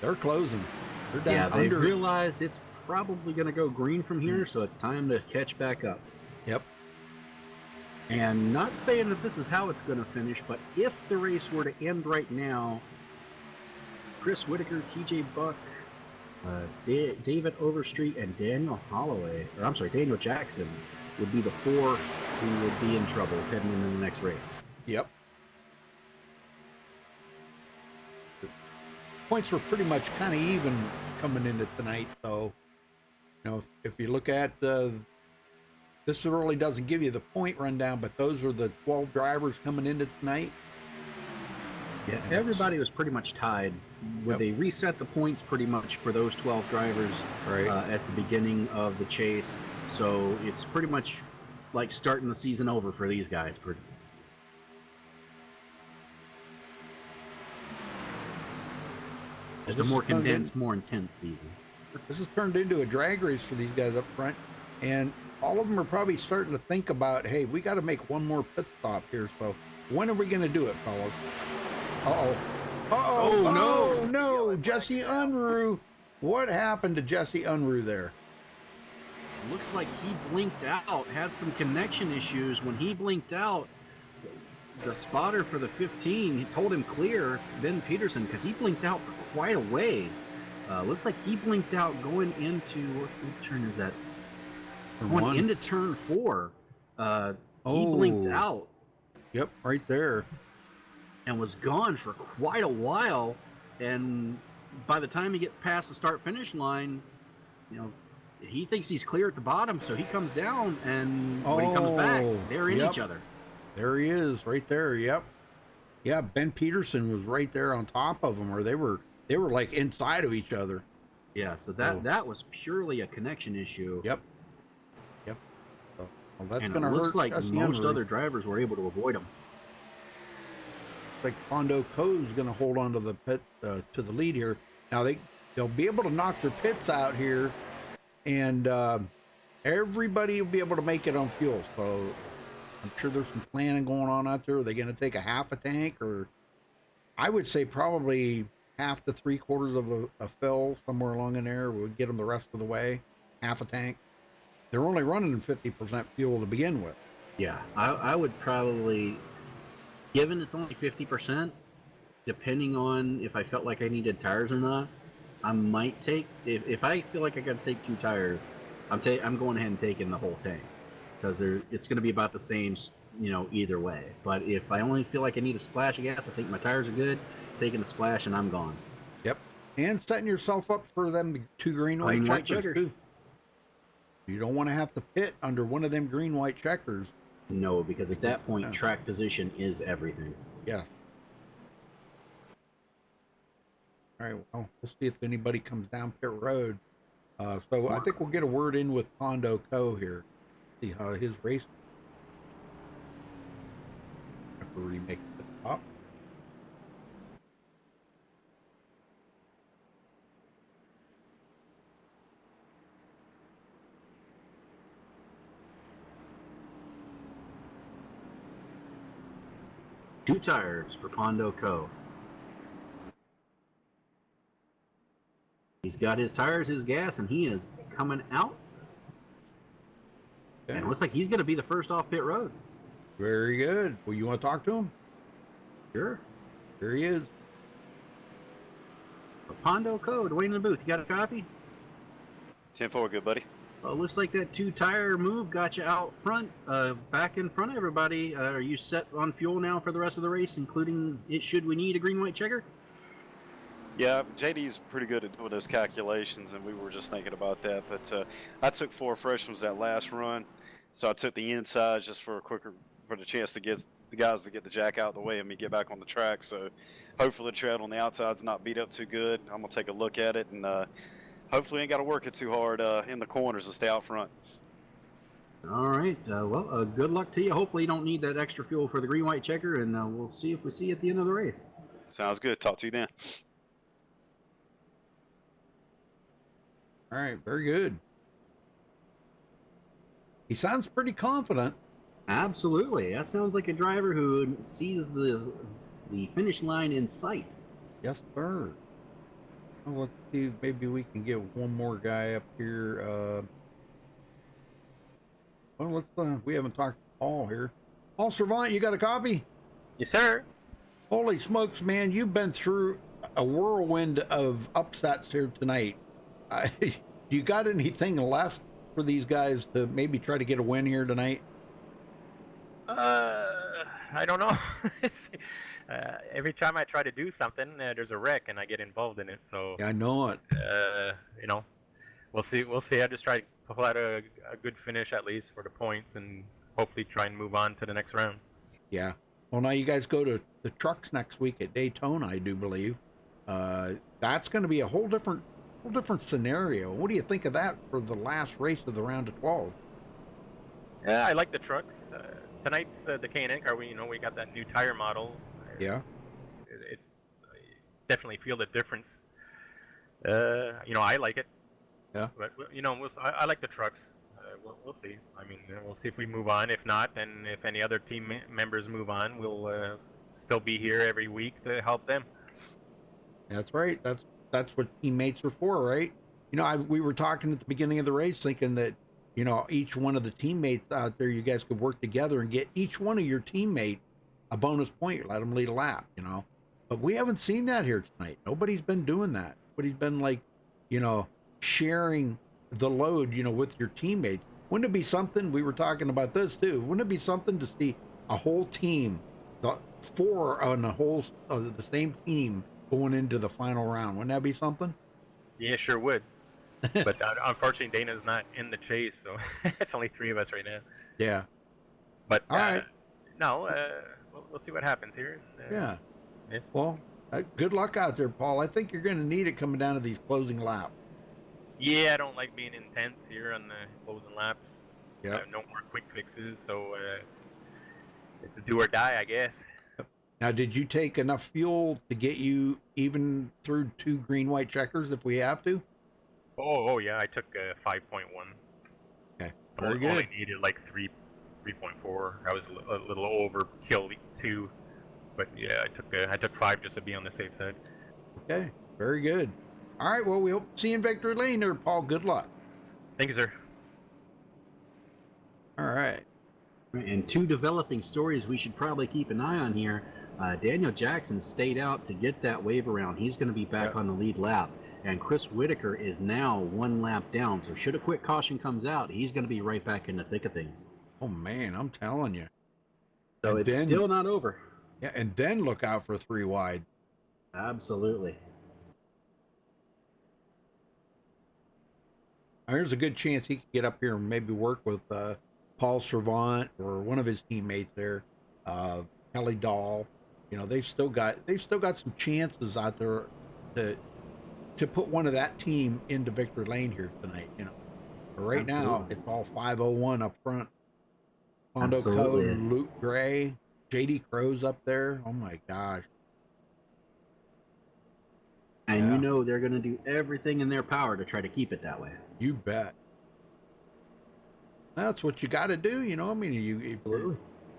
they're closing. They're down yeah, they under. realized it's probably going to go green from here, so it's time to catch back up. Yep. And not saying that this is how it's going to finish, but if the race were to end right now, Chris Whitaker, TJ Buck, David Overstreet, and Daniel Holloway, or I'm sorry, Daniel Jackson, would be the four who would be in trouble heading into the next race. Yep. Points were pretty much kind of even coming into tonight, so you know, if you look at this really doesn't give you the point rundown, but those are the 12 drivers coming into tonight. Yeah, everybody was pretty much tied. Where they reset the points pretty much for those 12 drivers at the beginning of the chase. So it's pretty much like starting the season over for these guys. It's a more condensed, more intense season. This has turned into a drag race for these guys up front, and all of them are probably starting to think about, hey, we got to make one more pit stop here. So when are we going to do it, fellas? Uh-oh. Uh-oh. Oh, no. Jesse Unruh. What happened to Jesse Unruh there? Looks like he blinked out, had some connection issues. When he blinked out, the spotter for the 15, he told him clear, Ben Peterson, because he blinked out for quite a ways. Looks like he blinked out going into, what turn is that? Going into turn 4. He blinked out. Yep, right there. And was gone for quite a while. And by the time he gets past the start-finish line, you know, he thinks he's clear at the bottom, so he comes down, and when he comes back, they're in each other. There he is, right there. Yep. Yeah, Ben Peterson was right there on top of him, or they were like inside of each other. Yeah, so that was purely a connection issue. Yep. So, well, that's going to hurt. Looks like most other drivers were able to avoid him. Like Pondo Co's going to hold on to the pit to the lead here. Now they'll be able to knock their pits out here, and everybody will be able to make it on fuel. So I'm sure there's some planning going on out there. Are they going to take a half a tank, or I would say probably half to 3/4 of a fill somewhere along in there would get them the rest of the way. Half a tank. They're only running 50% fuel to begin with. Yeah, I would probably, given it's only 50%, depending on if I felt like I needed tires or not, I might take, if I feel like I got to take 2 tires, I'm going ahead and taking the whole tank, because it's going to be about the same, you know, either way. But if I only feel like I need a splash of gas, I think my tires are good, taking a splash and I'm gone. Yep. And setting yourself up for them 2 green-white checkers too. You don't want to have to pit under one of them green-white checkers. No, because at that point, track position is everything. Yeah. All right, well, let's see if anybody comes down pit road. So I think we'll get a word in with Pondo Co here. See how his race. Have to remake the top. Two tires for Pondo Co. He's got his tires, his gas, and he is coming out. Okay. And it looks like he's going to be the first off pit road. Very good. Well, you want to talk to him? Sure. There he is. Pondo Co. Dwayne in the booth. You got a copy? 10-4, good buddy. Well, looks like that 2-tire move got you out front, back in front of everybody. Are you set on fuel now for the rest of the race, including should we need a green-white checker? Yeah, JD's pretty good at doing those calculations, and we were just thinking about that. But I took 4 freshmans that last run, so I took the inside just for the chance to get the guys to get the jack out of the way and me get back on the track. So hopefully the tread on the outside's not beat up too good. I'm gonna take a look at it, and hopefully ain't got to work it too hard in the corners to stay out front. All right. Well, good luck to you. Hopefully you don't need that extra fuel for the green-white checker, and we'll see if we see you at the end of the race. Sounds good. Talk to you then. All right, very good. He sounds pretty confident. Absolutely. That sounds like a driver who sees the finish line in sight. Yes, sir. Well, let's see, maybe we can get one more guy up here. Well, we haven't talked to Paul here. Paul Servant, you got a copy? Yes, sir. Holy smokes, man, you've been through a whirlwind of upsets here tonight. Do you got anything left for these guys to maybe try to get a win here tonight? I don't know. Every time I try to do something, there's a wreck, and I get involved in it. So I know it. We'll see. We'll see. I just try to pull out a good finish at least for the points, and hopefully try and move on to the next round. Yeah. Well, now you guys go to the trucks next week at Daytona, I do believe. That's going to be a whole different scenario. What do you think of that for the last race of the round of 12? Yeah, I like the trucks. Tonight's the K&N car. We got that new tire model. Yeah. It's definitely feel the difference. I like it. Yeah. But I like the trucks. We'll see. I mean, we'll see if we move on. If not, then if any other team members move on, we'll still be here every week to help them. That's right. That's what teammates are for, right? We were talking at the beginning of the race, thinking that each one of the teammates out there, you guys could work together and get each one of your teammates a bonus point. Let them lead a lap, But we haven't seen that here tonight. Nobody's been doing that. Nobody's been sharing the load, with your teammates. Wouldn't it be something? We were talking about this too. Wouldn't it be something to see a whole team, the 4 on the whole the same team going into the final round? Wouldn't that be something? Yeah, sure would. But unfortunately, Dana's not in the chase, so it's only 3 of us right now. Yeah. But all right. No, we'll see what happens here. Yeah. Well, good luck out there, Paul. I think you're going to need it coming down to these closing laps. Yeah, I don't like being intense here on the closing laps. Yeah. No more quick fixes, so it's a do or die, I guess. Now, did you take enough fuel to get you even through 2 green-white checkers if we have to? Oh yeah, I took 5.1. Okay, very good. Only needed like 3.4. I was a little overkill too, but yeah, I took 5 just to be on the safe side. Okay, very good. All right, well, we hope to see you in victory lane there, Paul. Good luck. Thank you, sir. All right. And 2 developing stories we should probably keep an eye on here. Daniel Jackson stayed out to get that wave around. He's going to be back on the lead lap. And Chris Whitaker is now 1 lap down. So should a quick caution comes out, he's going to be right back in the thick of things. Oh, man, I'm telling you. So it's still not over. Yeah, and then look out for 3 wide. Absolutely. There's a good chance he could get up here and maybe work with Paul Servant or one of his teammates there, Kelly Dahl. They've still got some chances out there to put one of that team into victory lane here tonight. But right now it's all 501 up front. Hondo Code, Luke Gray, JD Crow's up there. Oh my gosh. And they're going to do everything in their power to try to keep it that way. You bet. That's what you got to do, I mean,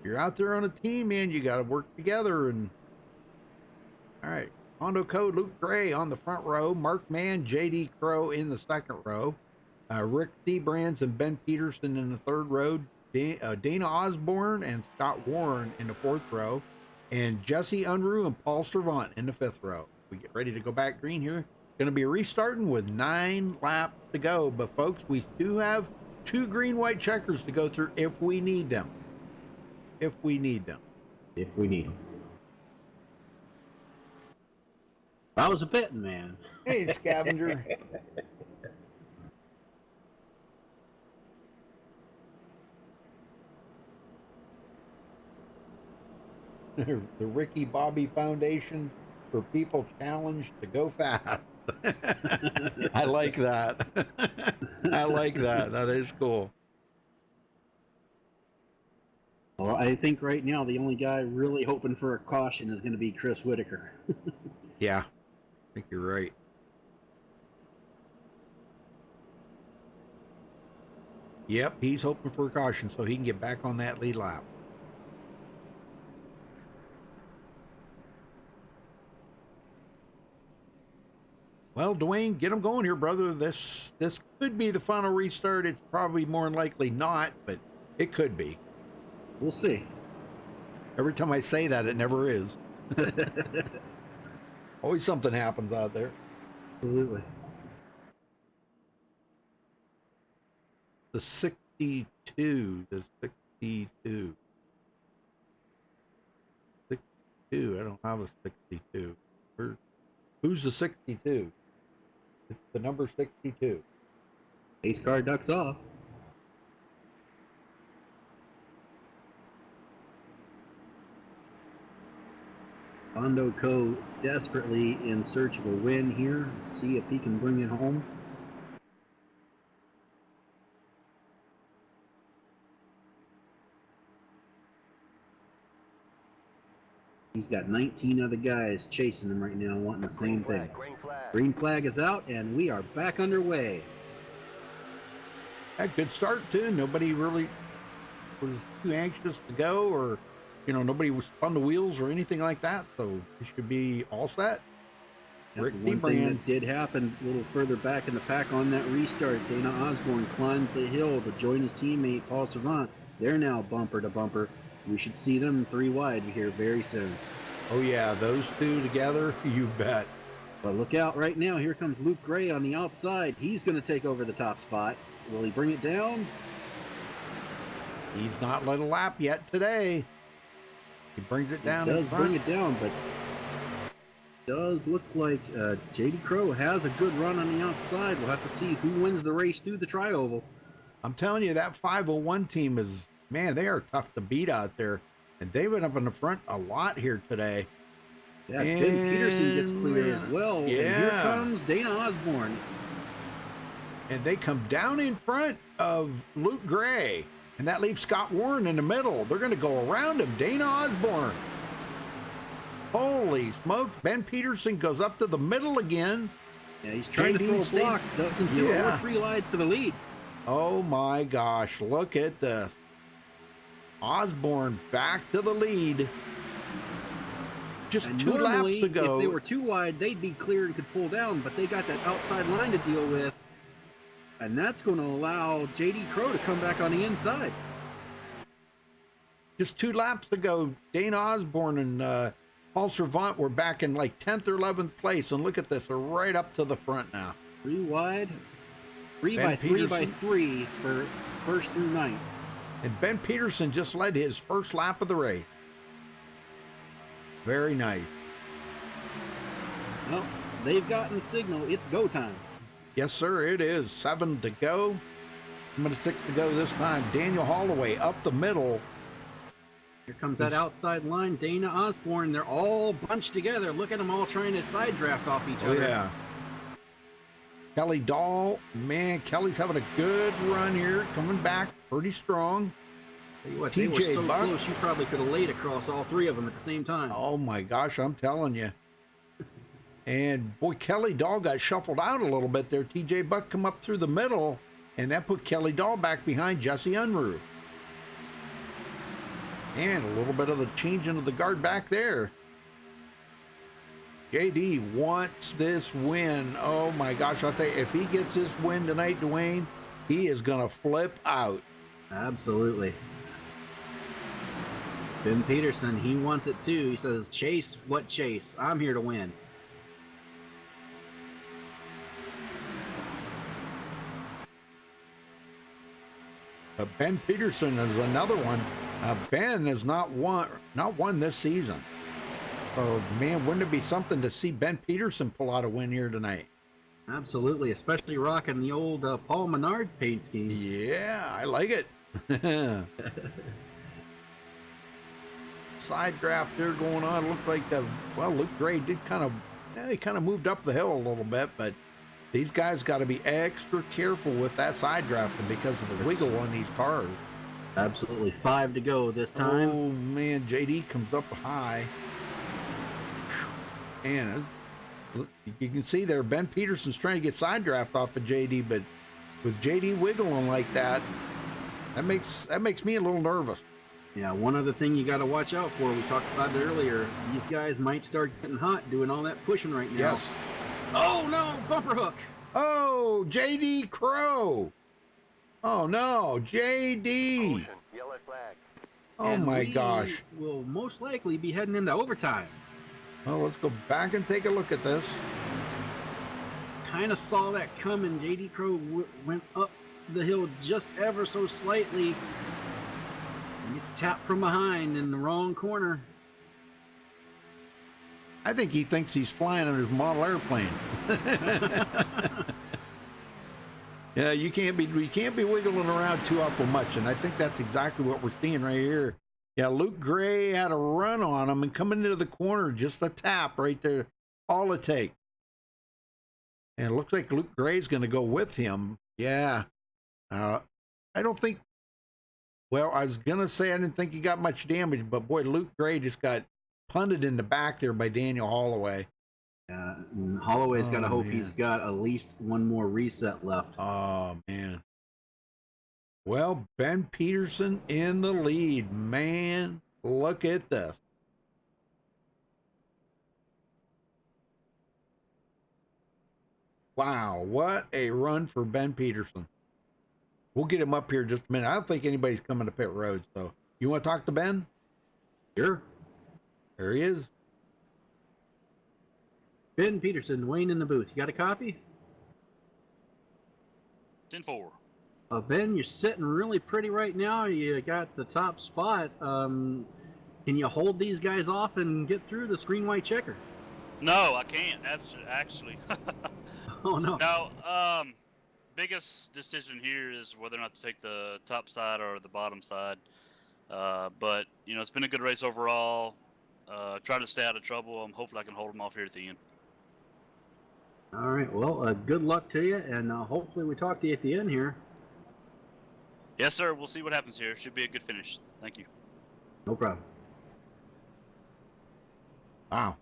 you're out there on a team, man. You got to work together. And all right, Hondo Code, Luke Gray on the front row, Mark Mann, JD Crow in the second row, Rick Brands and Ben Peterson in the third row, Dana Osborne and Scott Warren in the fourth row, and Jesse Unruh and Paul Servant in the fifth row. We get ready to go back green here. Going to be restarting with 9 laps to go. But folks, we do have 2 green-white checkers to go through if we need them. If we need them. If we need them. I was a betting man. Hey, Scavenger. The Ricky Bobby Foundation for People Challenged to Go Fast. I like that. I like that. That is cool. Well, I think right now the only guy really hoping for a caution is going to be Chris Whitaker. Yeah, I think you're right. Yep, he's hoping for a caution so he can get back on that lead lap. Well, Dwayne, get them going here, brother. This could be the final restart. It's probably more than likely not, but it could be. We'll see. Every time I say that, it never is. Always something happens out there. Absolutely. The 62. The 62. 62. I don't have a 62. Who's the 62? It's the number 62. Ace car ducks off. Bondo Co. desperately in search of a win here. See if he can bring it home. He's got 19 other guys chasing him right now, wanting the same thing. Green flag is out, and we are back underway. A good start, too. Nobody really was too anxious to go, or, nobody was spun the wheels or anything like that, so it should be all set. That's one thing that did happen a little further back in the pack on that restart. Dana Osborne climbed the hill to join his teammate, Paul Savant. They're now bumper to bumper. We should see them 3 wide here very soon. Oh, yeah, those two together, you bet. But look out right now. Here comes Luke Gray on the outside. He's going to take over the top spot. Will he bring it down? He's not led a lap yet today. He brings it down. He does bring it down, but does look like JD Crow has a good run on the outside. We'll have to see who wins the race through the tri-oval. I'm telling you, that 501 team is, man, they are tough to beat out there. And they've been up in the front a lot here today. Yeah, Ben Peterson gets clear as well. Yeah. And here comes Dana Osborne. And they come down in front of Luke Gray. And that leaves Scott Warren in the middle. They're going to go around him. Dana Osborne. Holy smokes. Ben Peterson goes up to the middle again. Yeah, he's trying to throw a block. Doesn't do it. We're 3 wide for the lead. Oh my gosh. Look at this. Osborne back to the lead. Just and 2 laps to go. If they were 2 wide, they'd be clear and could pull down, but they got that outside line to deal with. And that's going to allow JD Crow to come back on the inside. Just 2 laps to go. Dana Osborne and Paul Servant were back in like 10th or 11th place. And look at this. They're right up to the front now. 3 wide. 3 by 3 by 3 for first through 9th. And Ben Peterson just led his first lap of the race. Very nice. Well, they've gotten the signal. It's go time. Yes, sir, it is. 7 to go. I'm going to 6 to go this time. Daniel Holloway up the middle. Here comes that outside line. Dana Osborne. They're all bunched together. Look at them all trying to side draft off each other. Yeah. Kelly Dahl. Man, Kelly's having a good run here. Coming back pretty strong. Tell you what, they were so close, you probably could have laid across all 3 of them at the same time. Oh, my gosh, I'm telling you. And, boy, Kelly Dahl got shuffled out a little bit there. TJ Buck come up through the middle, and that put Kelly Dahl back behind Jesse Unruh. And a little bit of the changing of the guard back there. JD wants this win. Oh, my gosh, I'll tell you, if he gets this win tonight, Dwayne, he is going to flip out. Absolutely. Ben Peterson, he wants it too. He says, chase, what chase? I'm here to win. Ben Peterson is another one. Ben has not won this season. So, man, wouldn't it be something to see Ben Peterson pull out a win here tonight? Absolutely, especially rocking the old Paul Menard paint scheme. Yeah, I like it. Side draft there going on. Looked like Luke Gray did he kind of moved up the hill a little bit, but these guys got to be extra careful with that side drafting because of the wiggle on these cars. Absolutely. 5 to go this time. Oh, man, JD comes up high. And you can see there, Ben Peterson's trying to get side draft off of JD, but with JD wiggling like that, that makes me a little nervous. Yeah, one other thing you got to watch out for, we talked about it earlier, these guys might start getting hot doing all that pushing right now. Yes. Oh, no, bumper hook. Oh, JD Crow. Oh, no, JD. Yellow flag. Oh, And my we gosh. will most likely be heading into overtime. Well, let's go back and take a look at this. Kind of saw that coming. JD Crow went up the hill just ever so slightly. He's tapped from behind in the wrong corner. I think he thinks he's flying on his model airplane. Yeah, you can't be wiggling around too awful much, and I think that's exactly what we're seeing right here. Yeah, Luke Gray had a run on him and coming into the corner, just a tap right there, all it takes. And it looks like Luke Gray's going to go with him. Yeah, I don't think. Well, I was going to say I didn't think he got much damage, but boy, Luke Gray just got punted in the back there by Daniel Holloway. Yeah, and Holloway's got to hope man. he's got at least one more reset left. Oh, man. Well, Ben Peterson in the lead, man. Look at this. Wow, what a run for Ben Peterson. We'll get him up here in just a minute. I don't think anybody's coming to pit road, so you want to talk to Ben? Sure. There he is. Ben Peterson, Wayne in the booth. You got a copy? 10-4. Ben, you're sitting really pretty right now. You got the top spot. Can you hold these guys off and get through the green white checker? No, I can't. Actually. Oh no. No. Biggest decision here is whether or not to take the top side or the bottom side. But it's been a good race overall. Try to stay out of trouble. Hopefully, I can hold them off here at the end. All right. Well, good luck to you, and hopefully we talk to you at the end here. Yes, sir. We'll see what happens here. Should be a good finish. Thank you. No problem. Wow.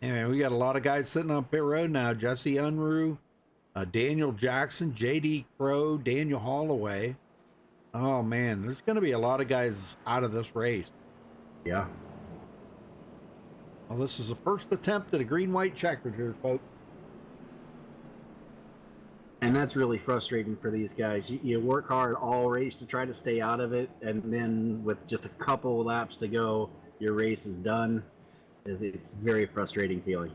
Anyway, we got a lot of guys sitting on pit road now. Jesse Unruh, Daniel Jackson, JD Crow, Daniel Holloway. Oh, man, there's going to be a lot of guys out of this race. Yeah. Well, this is the first attempt at a green-white checkered here, folks. And that's really frustrating for these guys. You work hard all race to try to stay out of it, and then with just a couple laps to go, your race is done. It's very frustrating feeling.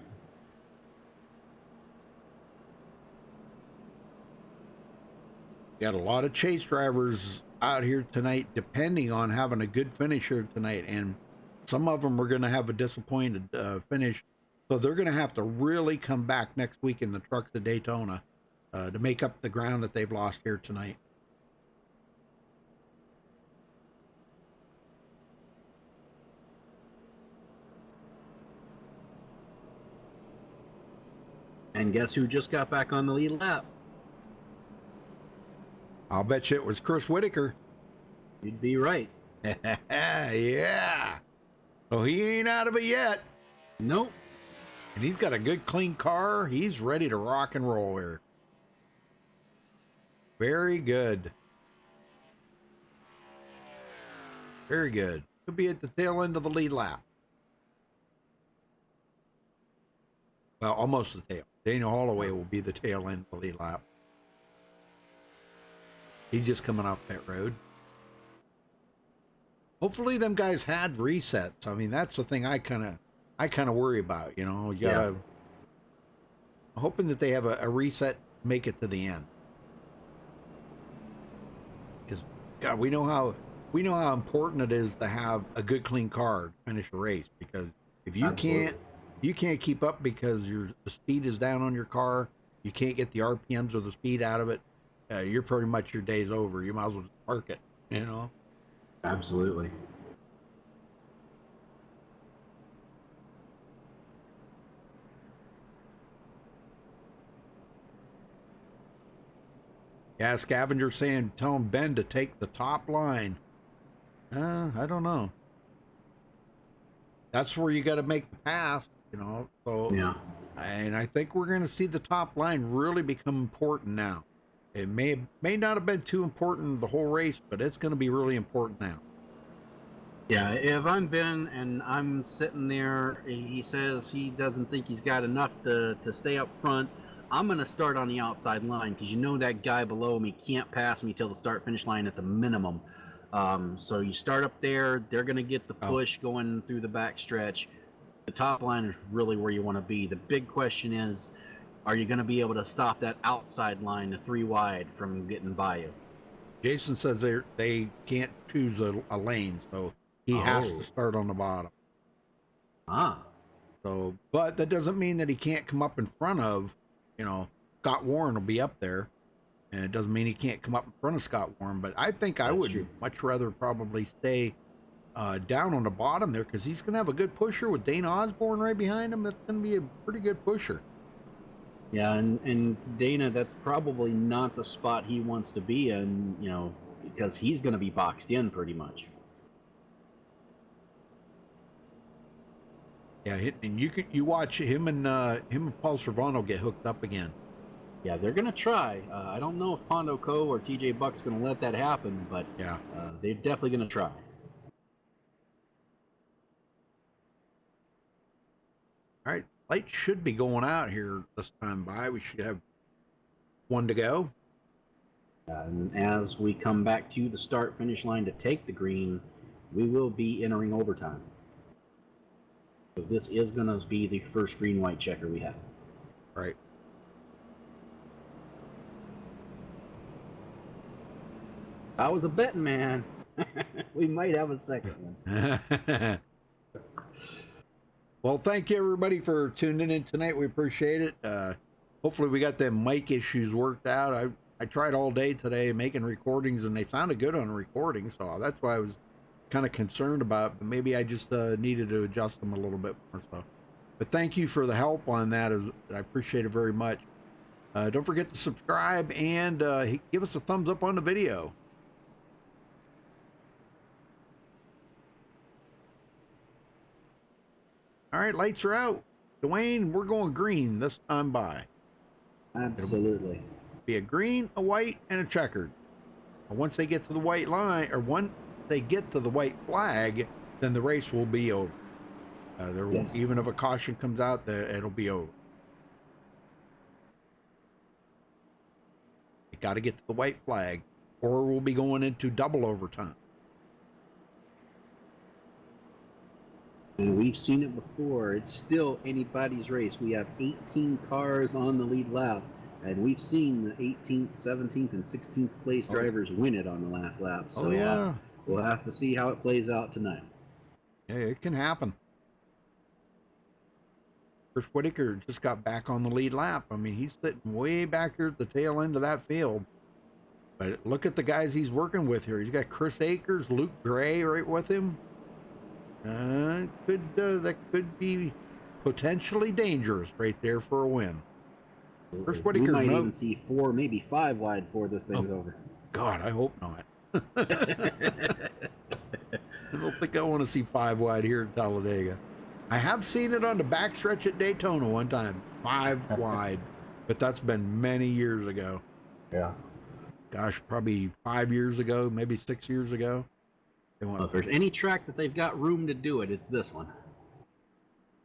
Got a lot of chase drivers out here tonight, depending on having a good finish here tonight, and some of them are going to have a disappointed finish, so they're going to have to really come back next week in the trucks at Daytona to make up the ground that they've lost here tonight. And guess who just got back on the lead lap? I'll bet you it was Chris Whitaker. You'd be right. Yeah. So he ain't out of it yet. Nope. And he's got a good, clean car. He's ready to rock and roll here. Very good. Very good. Could be at the tail end of the lead lap. Well, almost the tail. Daniel Holloway will be the tail end of the lead lap. He's just coming off that road. Hopefully them guys had resets. I mean, that's the thing I kind of worry about, you know. You gotta hoping that they have a reset, make it to the end. Because God, we know how important it is to have a good, clean car to finish a race. Because if you can't keep up because the speed is down on your car, you can't get the RPMs or the speed out of it. You're pretty much, your day's over. You might as well just park it. You know. Absolutely. Yeah, Scavenger saying, tell him Ben to take the top line. I don't know. That's where you got to make the pass, you know. So yeah, and I think we're going to see the top line really become important now. It may not have been too important the whole race, but it's going to be really important now. Yeah, if I'm Ben and I'm sitting there, he says he doesn't think he's got enough to stay up front. I'm going to start on the outside line because you know that guy below me can't pass me till the start-finish line at the minimum. So you start up there. They're going to get the push going through the back stretch. The top line is really where you want to be. The big question is, are you going to be able to stop that outside line, the 3 wide, from getting by you? Jason says they can't choose a lane, so he has to start on the bottom. So, but that doesn't mean that he can't come up in front of, you know, Scott Warren will be up there. And it doesn't mean he can't come up in front of Scott Warren, but I think I would much rather probably stay down on the bottom there, because he's going to have a good pusher with Dana Osborne right behind him. That's going to be a pretty good pusher. Yeah, and Dana, that's probably not the spot he wants to be in, you know, because he's going to be boxed in pretty much. Yeah, and you watch him and Paul Servano get hooked up again. Yeah, they're going to try. I don't know if Pondo Co. or TJ Buck's going to let that happen, but yeah, they're definitely going to try. All right, lights should be going out here this time by. We should have one to go. And as we come back to the start-finish line to take the green, we will be entering overtime. So this is going to be the first green-white checker we have. Right. I was a betting man. We might have a second one. Well, thank you everybody for tuning in tonight. We appreciate it. Hopefully we got them mic issues worked out. I tried all day today making recordings, and they sounded good on recording, so that's why I was kind of concerned about it. But maybe I just needed to adjust them a little bit more. So, but thank you for the help on that. I appreciate it very much. Don't forget to subscribe and give us a thumbs up on the video. All right, lights are out. Dwayne, we're going green this time by. Absolutely. It'll be a green, a white, and a checkered. And once they get to the white line, or once they get to the white flag, then the race will be over. Even if a caution comes out, it'll be over. You got to get to the white flag, or we'll be going into double overtime. And we've seen it before. It's still anybody's race. We have 18 cars on the lead lap, and we've seen the 18th, 17th, and 16th place drivers win it on the last lap. So we'll have to see how it plays out tonight. Yeah, it can happen. Chris Whitaker just got back on the lead lap. I mean, he's sitting way back here at the tail end of that field. But look at the guys he's working with here. He's got Chris Akers, Luke Gray right with him. That could be potentially dangerous right there for a win. Chris Whitaker, we might even see 4, maybe 5 wide before this thing's over. God, I hope not. I don't think I want to see 5 wide here in Talladega. I have seen it on the backstretch at Daytona one time, 5 wide, but that's been many years ago. Yeah. Gosh, probably 5 years ago, maybe 6 years ago. Well, if there's any track that they've got room to do it, it's this one.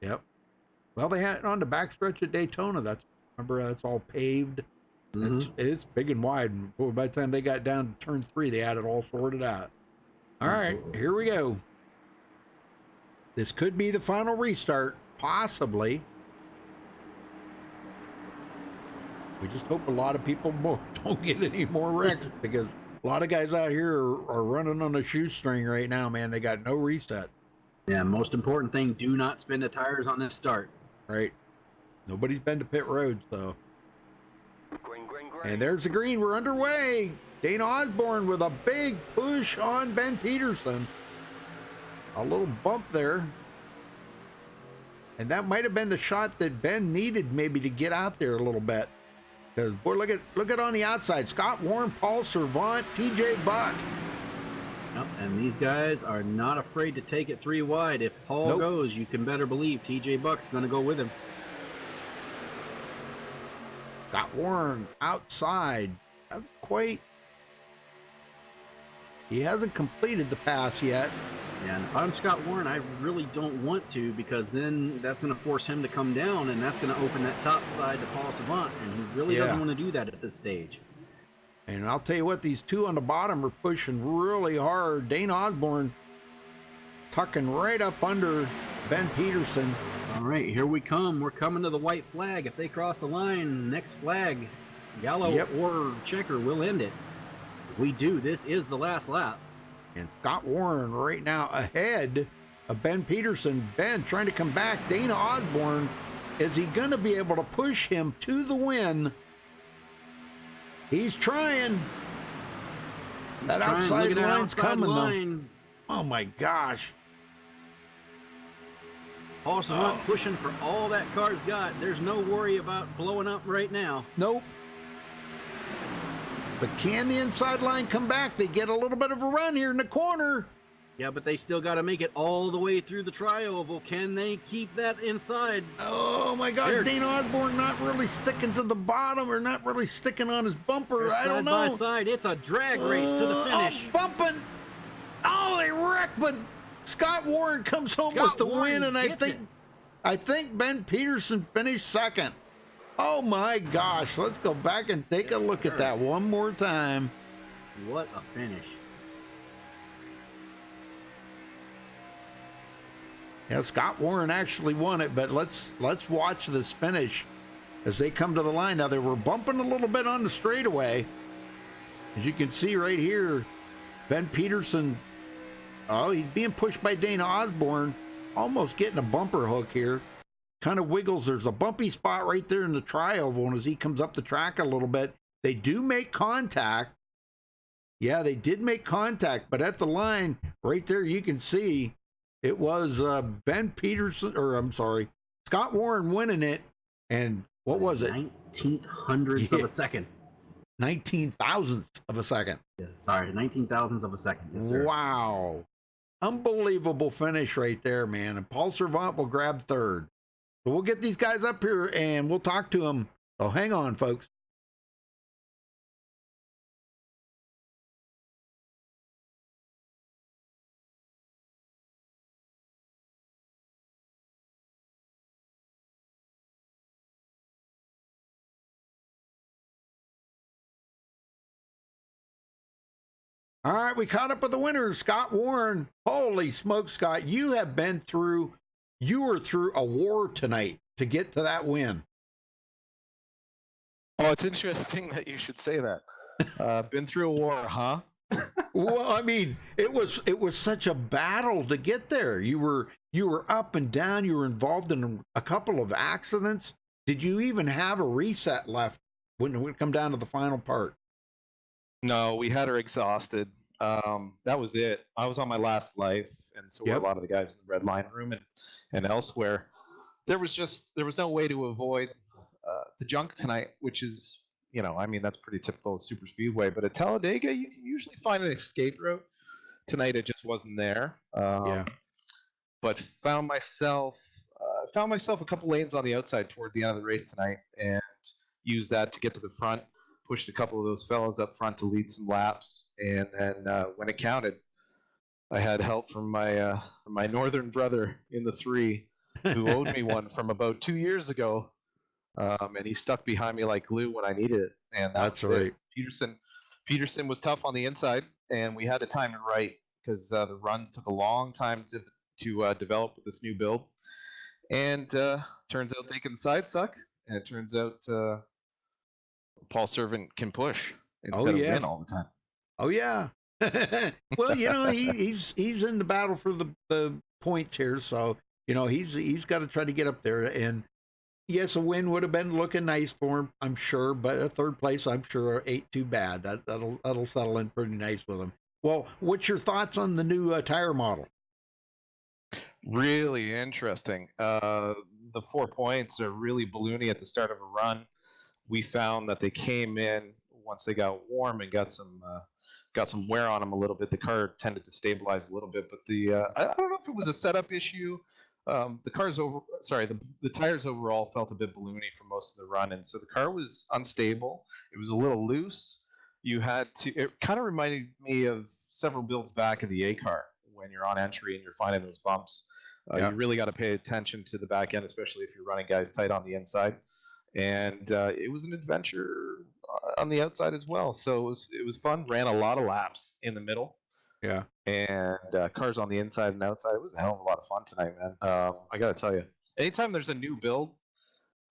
Yep. Well, they had it on the backstretch at Daytona. Remember, that's all paved. Mm-hmm. It's big and wide. And by the time they got down to turn 3, they had it all sorted out. All right, here we go. This could be the final restart, possibly. We just hope a lot of people don't get any more wrecks because a lot of guys out here are running on a shoestring right now, man. They got no reset. Yeah, most important thing, do not spin the tires on this start. Right. Nobody's been to pit road, so. Green, green, green. And there's the green. We're underway. Dana Osborne with a big push on Ben Peterson. A little bump there. And that might have been the shot that Ben needed maybe to get out there a little bit. Because, boy, look at on the outside. Scott Warren, Paul Servant, TJ Buck. Yep, and these guys are not afraid to take it 3 wide. If Paul goes, you can better believe TJ Buck's going to go with him. Scott Warren outside. He hasn't completed the pass yet. Yeah, and if I'm Scott Warren, I really don't want to, because then that's going to force him to come down, and that's going to open that top side to Paul Savant, and he really doesn't want to do that at this stage. And I'll tell you what, these two on the bottom are pushing really hard. Dane Osborne tucking right up under Ben Peterson. All right, here we come. We're coming to the white flag. If they cross the line, next flag, yellow or checker, will end it. If we do, this is the last lap. And Scott Warren right now ahead of Ben Peterson. Ben trying to come back. Dana Osborne, is he going to be able to push him to the win? He's trying. That outside line's coming, though. Oh, my gosh. Also pushing for all that car's got. There's no worry about blowing up right now. Nope. But can the inside line come back? They get a little bit of a run here in the corner. Yeah, but they still got to make it all the way through the tri-oval. Can they keep that inside? Oh, my God. Dane Osborne not really sticking to the bottom, or not really sticking on his bumper. I don't know. Side by side, it's a drag race to the finish. Bumping. Oh, they wreck, but Scott Warren comes home with the win, and I think Ben Peterson finished second. Oh my gosh, let's go back and take a look at that one more time. What a finish. Yeah, Scott Warren actually won it, but let's watch this finish as they come to the line. Now, they were bumping a little bit on the straightaway. As you can see right here, Ben Peterson, he's being pushed by Dana Osborne, almost getting a bumper hook here. Kind of wiggles. There's a bumpy spot right there in the tri-oval, and as he comes up the track a little bit, they do make contact. Yeah, they did make contact, but at the line right there, you can see it was Ben Peterson, Scott Warren winning it. And what was it? 19 hundredths of a second. 19 thousandths of a second. Yeah, sorry, 19 thousandths of a second. Yes, sir. Wow. Unbelievable finish right there, man. And Paul Servant will grab third. So we'll get these guys up here and we'll talk to them. So hang on, folks. All right, we caught up with the winner, Scott Warren. Holy smokes, Scott, you were through a war tonight to get to that win. Oh, it's interesting that you should say that. Been through a war, huh? Well, I mean, it was such a battle to get there. You were up and down. You were involved in a couple of accidents. Did you even have a reset left when it would come down to the final part? No, we had her exhausted. That was it. I was on my last life, and so were a lot of the guys in the red line room and elsewhere. There was no way to avoid the junk tonight, which is, that's pretty typical of super speedway. But at Talladega, you can usually find an escape route. Tonight, it just wasn't there. But found myself a couple lanes on the outside toward the end of the race tonight, and used that to get to the front. Pushed a couple of those fellas up front to lead some laps, and then when it counted, I had help from my northern brother in the 3, who owed me one from about 2 years ago, and he stuck behind me like glue when I needed it. And that's right. Peterson was tough on the inside, and we had to time it right because the runs took a long time to develop with this new build. And turns out they can side suck, and it turns out Paul Servant can push Oh, instead of yes. win all the time. Oh, yeah. Well, he's in the battle for the points here, so he's got to try to get up there. And yes, a win would have been looking nice for him, I'm sure, but a third place, I'm sure, ain't too bad. That'll settle in pretty nice with him. Well, what's your thoughts on the new tire model? Really interesting. The 4 points are really balloony at the start of a run. We found that they came in once they got warm and got some wear on them a little bit. The car tended to stabilize a little bit, but I don't know if it was a setup issue. The tires overall felt a bit balloony for most of the run, and so the car was unstable. It was a little loose. It kind of reminded me of several builds back of the A car when you're on entry and you're finding those bumps. You really got to pay attention to the back end, especially if you're running guys tight on the inside. And it was an adventure on the outside as well. So it was fun. Ran a lot of laps in the middle. Yeah. And cars on the inside and outside. It was a hell of a lot of fun tonight, man. I got to tell you, anytime there's a new build,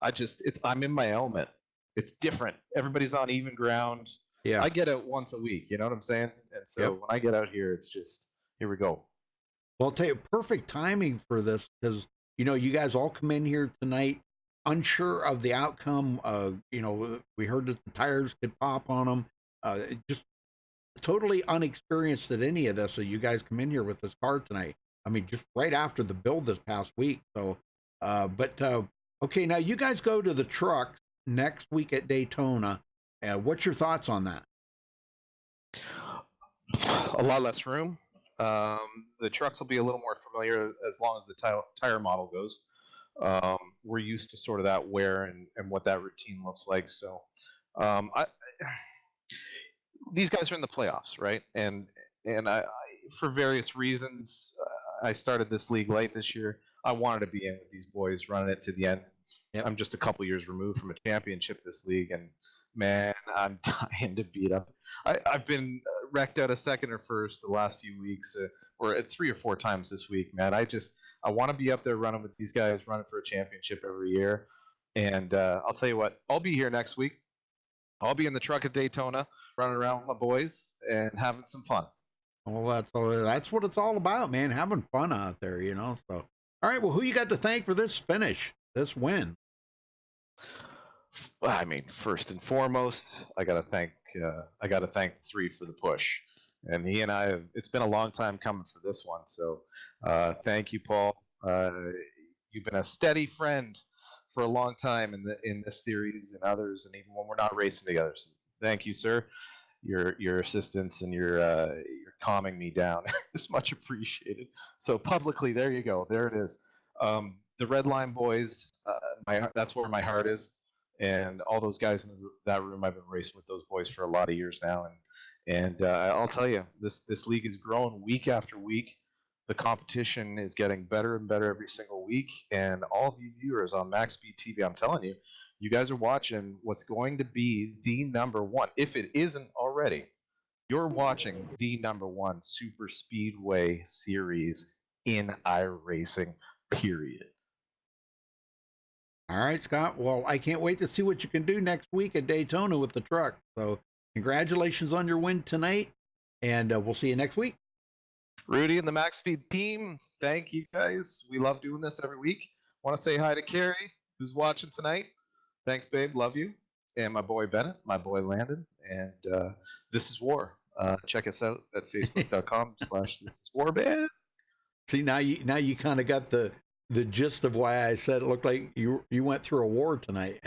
I'm in my element. It's different. Everybody's on even ground. Yeah. I get out once a week. You know what I'm saying? And so when I get out here, it's just, here we go. Well, I'll tell you, perfect timing for this because, you guys all come in here tonight unsure of the outcome. We heard that the tires could pop on them. Just totally unexperienced at any of this. So you guys come in here with this car tonight. I mean, just right after the build this past week. So, okay, now you guys go to the truck next week at Daytona. What's your thoughts on that? A lot less room. The trucks will be a little more familiar as long as the tire model goes. We're used to sort of that wear and what that routine looks like. So these guys are in the playoffs, right? And I for various reasons, I started this league late this year. I wanted to be in with these boys, running it to the end. Yep. I'm just a couple years removed from a championship this league, and man, I'm dying to beat up. I've been wrecked out of second or first the last few weeks, or 3 or 4 times this week, man. I want to be up there running with these guys, running for a championship every year. And I'll tell you what, I'll be here next week. I'll be in the truck at Daytona, running around with my boys and having some fun. Well, that's what it's all about, man. Having fun out there, So, all right. Well, who you got to thank for this finish, this win? I mean, first and foremost, I gotta thank the 3 for the push. And he and I it's been a long time coming for this one. So thank you, Paul. You've been a steady friend for a long time in this series and others, and even when we're not racing together. So thank you, sir. Your assistance and your calming me down is much appreciated. So publicly, there you go. There it is. The Red Line boys, that's where my heart is. And all those guys in that room, I've been racing with those boys for a lot of years now. And I'll tell you, this league is growing week after week. The competition is getting better and better every single week. And all of you viewers on MaxSpeedTV, I'm telling you, you guys are watching what's going to be the #1. If it isn't already, you're watching the #1 super speedway series in iRacing, period. All right, Scott. Well, I can't wait to see what you can do next week at Daytona with the truck. So congratulations on your win tonight, and we'll see you next week. Rudy and the MaxSpeed team, thank you guys. We love doing this every week. Want to say hi to Carrie, who's watching tonight. Thanks, babe. Love you. And my boy Bennett, my boy Landon. And This Is War. Check us out at facebook.com/thisiswarband. See, now you kind of got the gist of why I said it looked like you went through a war tonight.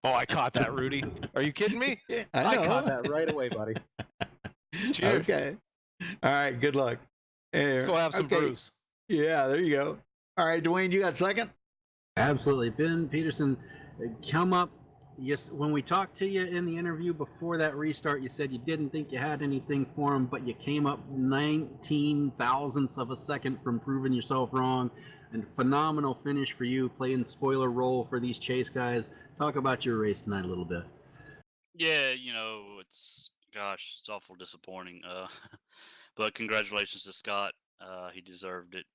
Oh, I caught that, Rudy. Are you kidding me? I caught that right away, buddy. Cheers. Okay. All right. Good luck. Let's go have some brews. Yeah, there you go. All right, Dwayne, you got second? Absolutely. Ben Peterson, come up. Yes, when we talked to you in the interview before that restart, you said you didn't think you had anything for him, but you came up 19 thousandths of a second from proving yourself wrong. And phenomenal finish for you, playing spoiler role for these chase guys. Talk about your race tonight a little bit. Yeah, it's awful disappointing. But congratulations to Scott. He deserved it.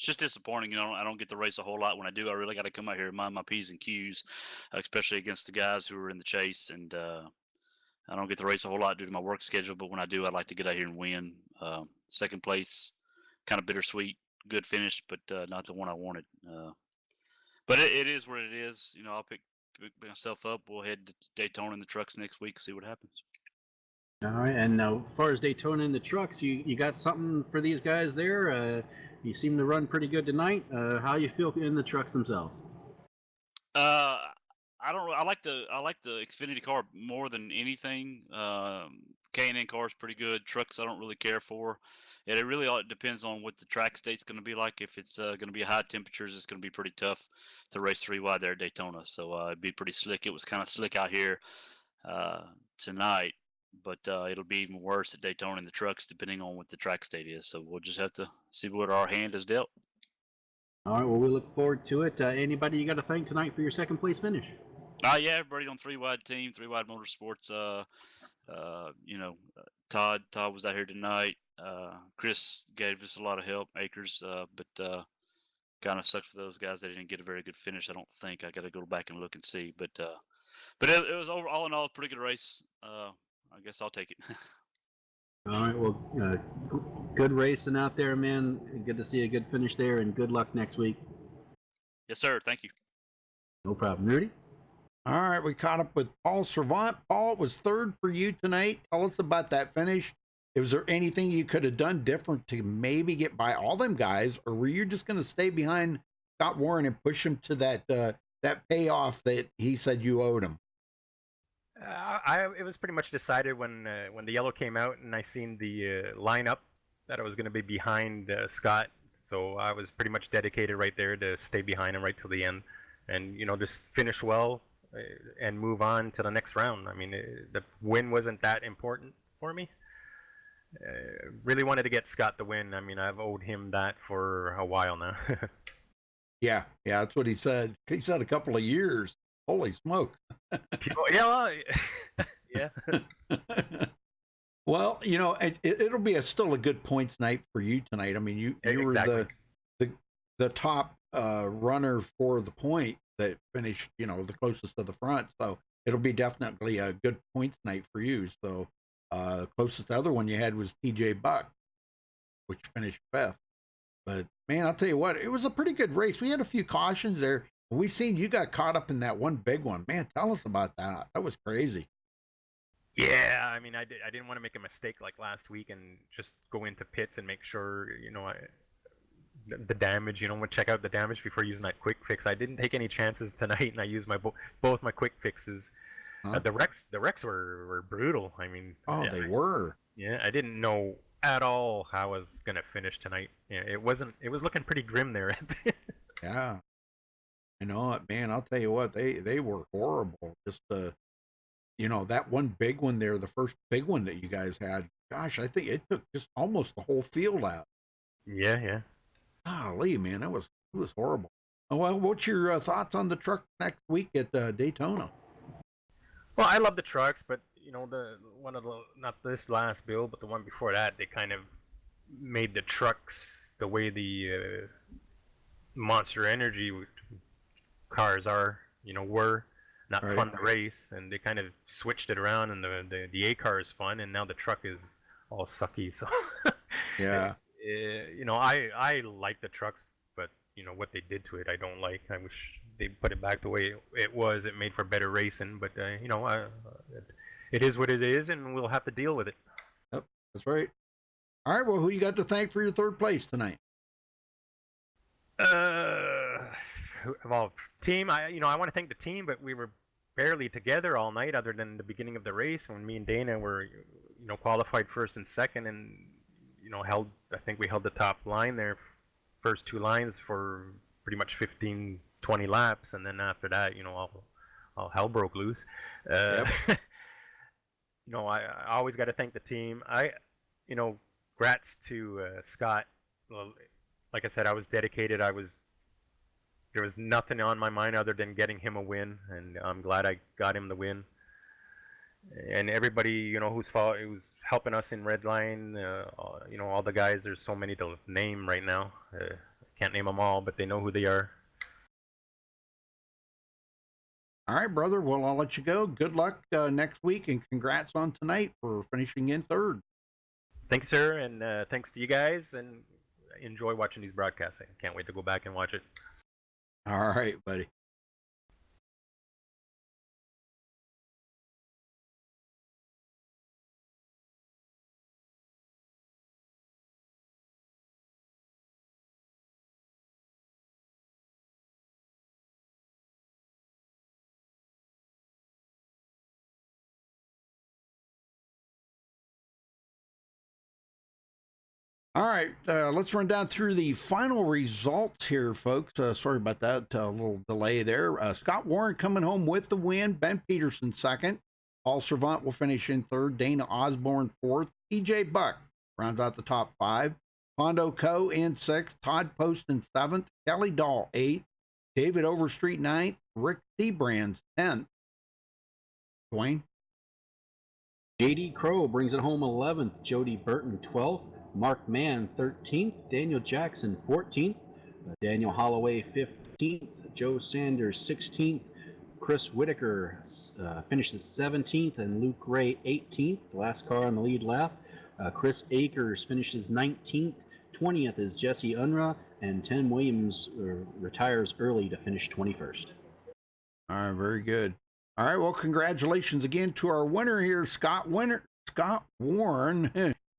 it's just disappointing. I don't get to race a whole lot. When I do, I really got to come out here and mind my P's and Q's, especially against the guys who are in the chase. And I don't get to race a whole lot due to my work schedule. But when I do, I'd like to get out here and win. Second place, kind of bittersweet. Good finish, but not the one I wanted. But it is what it is. I'll pick myself up. We'll head to Daytona in the trucks next week, see what happens. All right, and now as far as Daytona and the trucks, you got something for these guys there? You seem to run pretty good tonight. How you feel in the trucks themselves? I don't. I like the Xfinity car more than anything. K&N car is pretty good. Trucks I don't really care for. It really all depends on what the track state's going to be like. If it's going to be high temperatures, it's going to be pretty tough to race 3 wide there at Daytona. So it'd be pretty slick. It was kind of slick out here tonight, but it'll be even worse at Daytona in the trucks, depending on what the track state is. So we'll just have to see what our hand is dealt. All right, well, we look forward to it. Anybody you got to thank tonight for your second place finish? Yeah, everybody on 3 Wide team, 3 Wide Motorsports. Todd was out here tonight. Chris gave us a lot of help, Akers, but kind of sucks for those guys. They didn't get a very good finish. I don't think. I got to go back and look and see, but it was all in all a pretty good race. I guess I'll take it. All right, well, good racing out there, man. Good to see a good finish there, and good luck next week. Yes, sir. Thank you. No problem. Rudy? All right, we caught up with Paul Servant. Paul, it was third for you tonight. Tell us about that finish. Was there anything you could have done different to maybe get by all them guys, or were you just going to stay behind Scott Warren and push him to that payoff that he said you owed him? It was pretty much decided when the yellow came out and I seen the lineup that I was going to be behind Scott. So I was pretty much dedicated right there to stay behind him right till the end, and just finish well and move on to the next round. I mean, the win wasn't that important for me. Really wanted to get Scott the win. I mean, I've owed him that for a while now. Yeah, that's what he said. He said a couple of years. Holy smoke. Yeah. Well, it'll be still a good points night for you tonight. I mean, you were the top runner for the point that finished, the closest to the front. So it'll be definitely a good points night for you. So closest other one you had was TJ Buck, which finished 5th. But man, I'll tell you what, it was a pretty good race. We had a few cautions there. We seen you got caught up in that one big one. Man, tell us about that. That was crazy. Yeah, I mean, I didn't want to make a mistake like last week and just go into pits and make sure, the damage, check out the damage before using that quick fix. I didn't take any chances tonight, and I used both my quick fixes. Huh? The wrecks were brutal. I mean, they were. Yeah, I didn't know at all how I was gonna finish tonight. Yeah, it was looking pretty grim there. Yeah. I know it, man. I'll tell you what, they were horrible. Just that one big one there, the first big one that you guys had. Gosh, I think it took just almost the whole field out. Yeah. Golly, man, it was horrible. Well, what's your thoughts on the truck next week at Daytona? Well, I love the trucks, but not this last build, but the one before that, they kind of made the trucks the way the Monster Energy cars are, were not Right. fun to race, and they kind of switched it around, and the A car is fun, and now the truck is all sucky. So Yeah. I like the trucks, but what they did to it, I don't like. I wish they put it back the way it was. It made for better racing, but it is what it is, and we'll have to deal with it. Yep, that's right. All right, well, who you got to thank for your third place tonight? Well, team, I want to thank the team, but we were barely together all night, other than the beginning of the race when me and Dana were, qualified first and second, and I think we held the top line there, first 2 lines for pretty much 15, 20 laps, and then after that, all hell broke loose. Yep. I always got to thank the team. Grats to Scott. Well, like I said, I was dedicated. There was nothing on my mind other than getting him a win, and I'm glad I got him the win. And everybody, who's helping us in Redline, all the guys. There's so many to name right now. I can't name them all, but they know who they are. All right, brother. Well, I'll let you go. Good luck next week, and congrats on tonight for finishing in third. Thank you, sir, and thanks to you guys, and enjoy watching these broadcasts. I can't wait to go back and watch it. All right, buddy. All right, let's run down through the final results here, folks. Sorry about that little delay there. Scott Warren coming home with the win. Ben Peterson second. Paul Servant will finish in third. Dana Osborne fourth. TJ Buck rounds out the top five. Hondo Coe in sixth. Todd Poston seventh. Kelly Dahl eighth. David Overstreet ninth. Rick Seabrands 10th. Dwayne. JD Crow brings it home 11th. Jody Burton 12th. Mark Mann 13th, Daniel Jackson 14th, Daniel Holloway 15th, Joe Sanders 16th, Chris Whitaker finishes 17th, and Luke Ray 18th, the last car on the lead lap. Chris Akers finishes 19th, 20th is Jesse Unruh, and Tim Williams retires early to finish 21st. All right, very good. All right, well, congratulations again to our winner here, Scott Warren.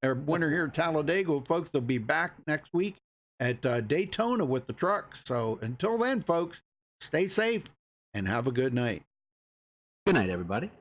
Our winner here at Talladega, folks. They'll be back next week at Daytona with the trucks. So until then, folks, stay safe and have a good night. Good night, everybody.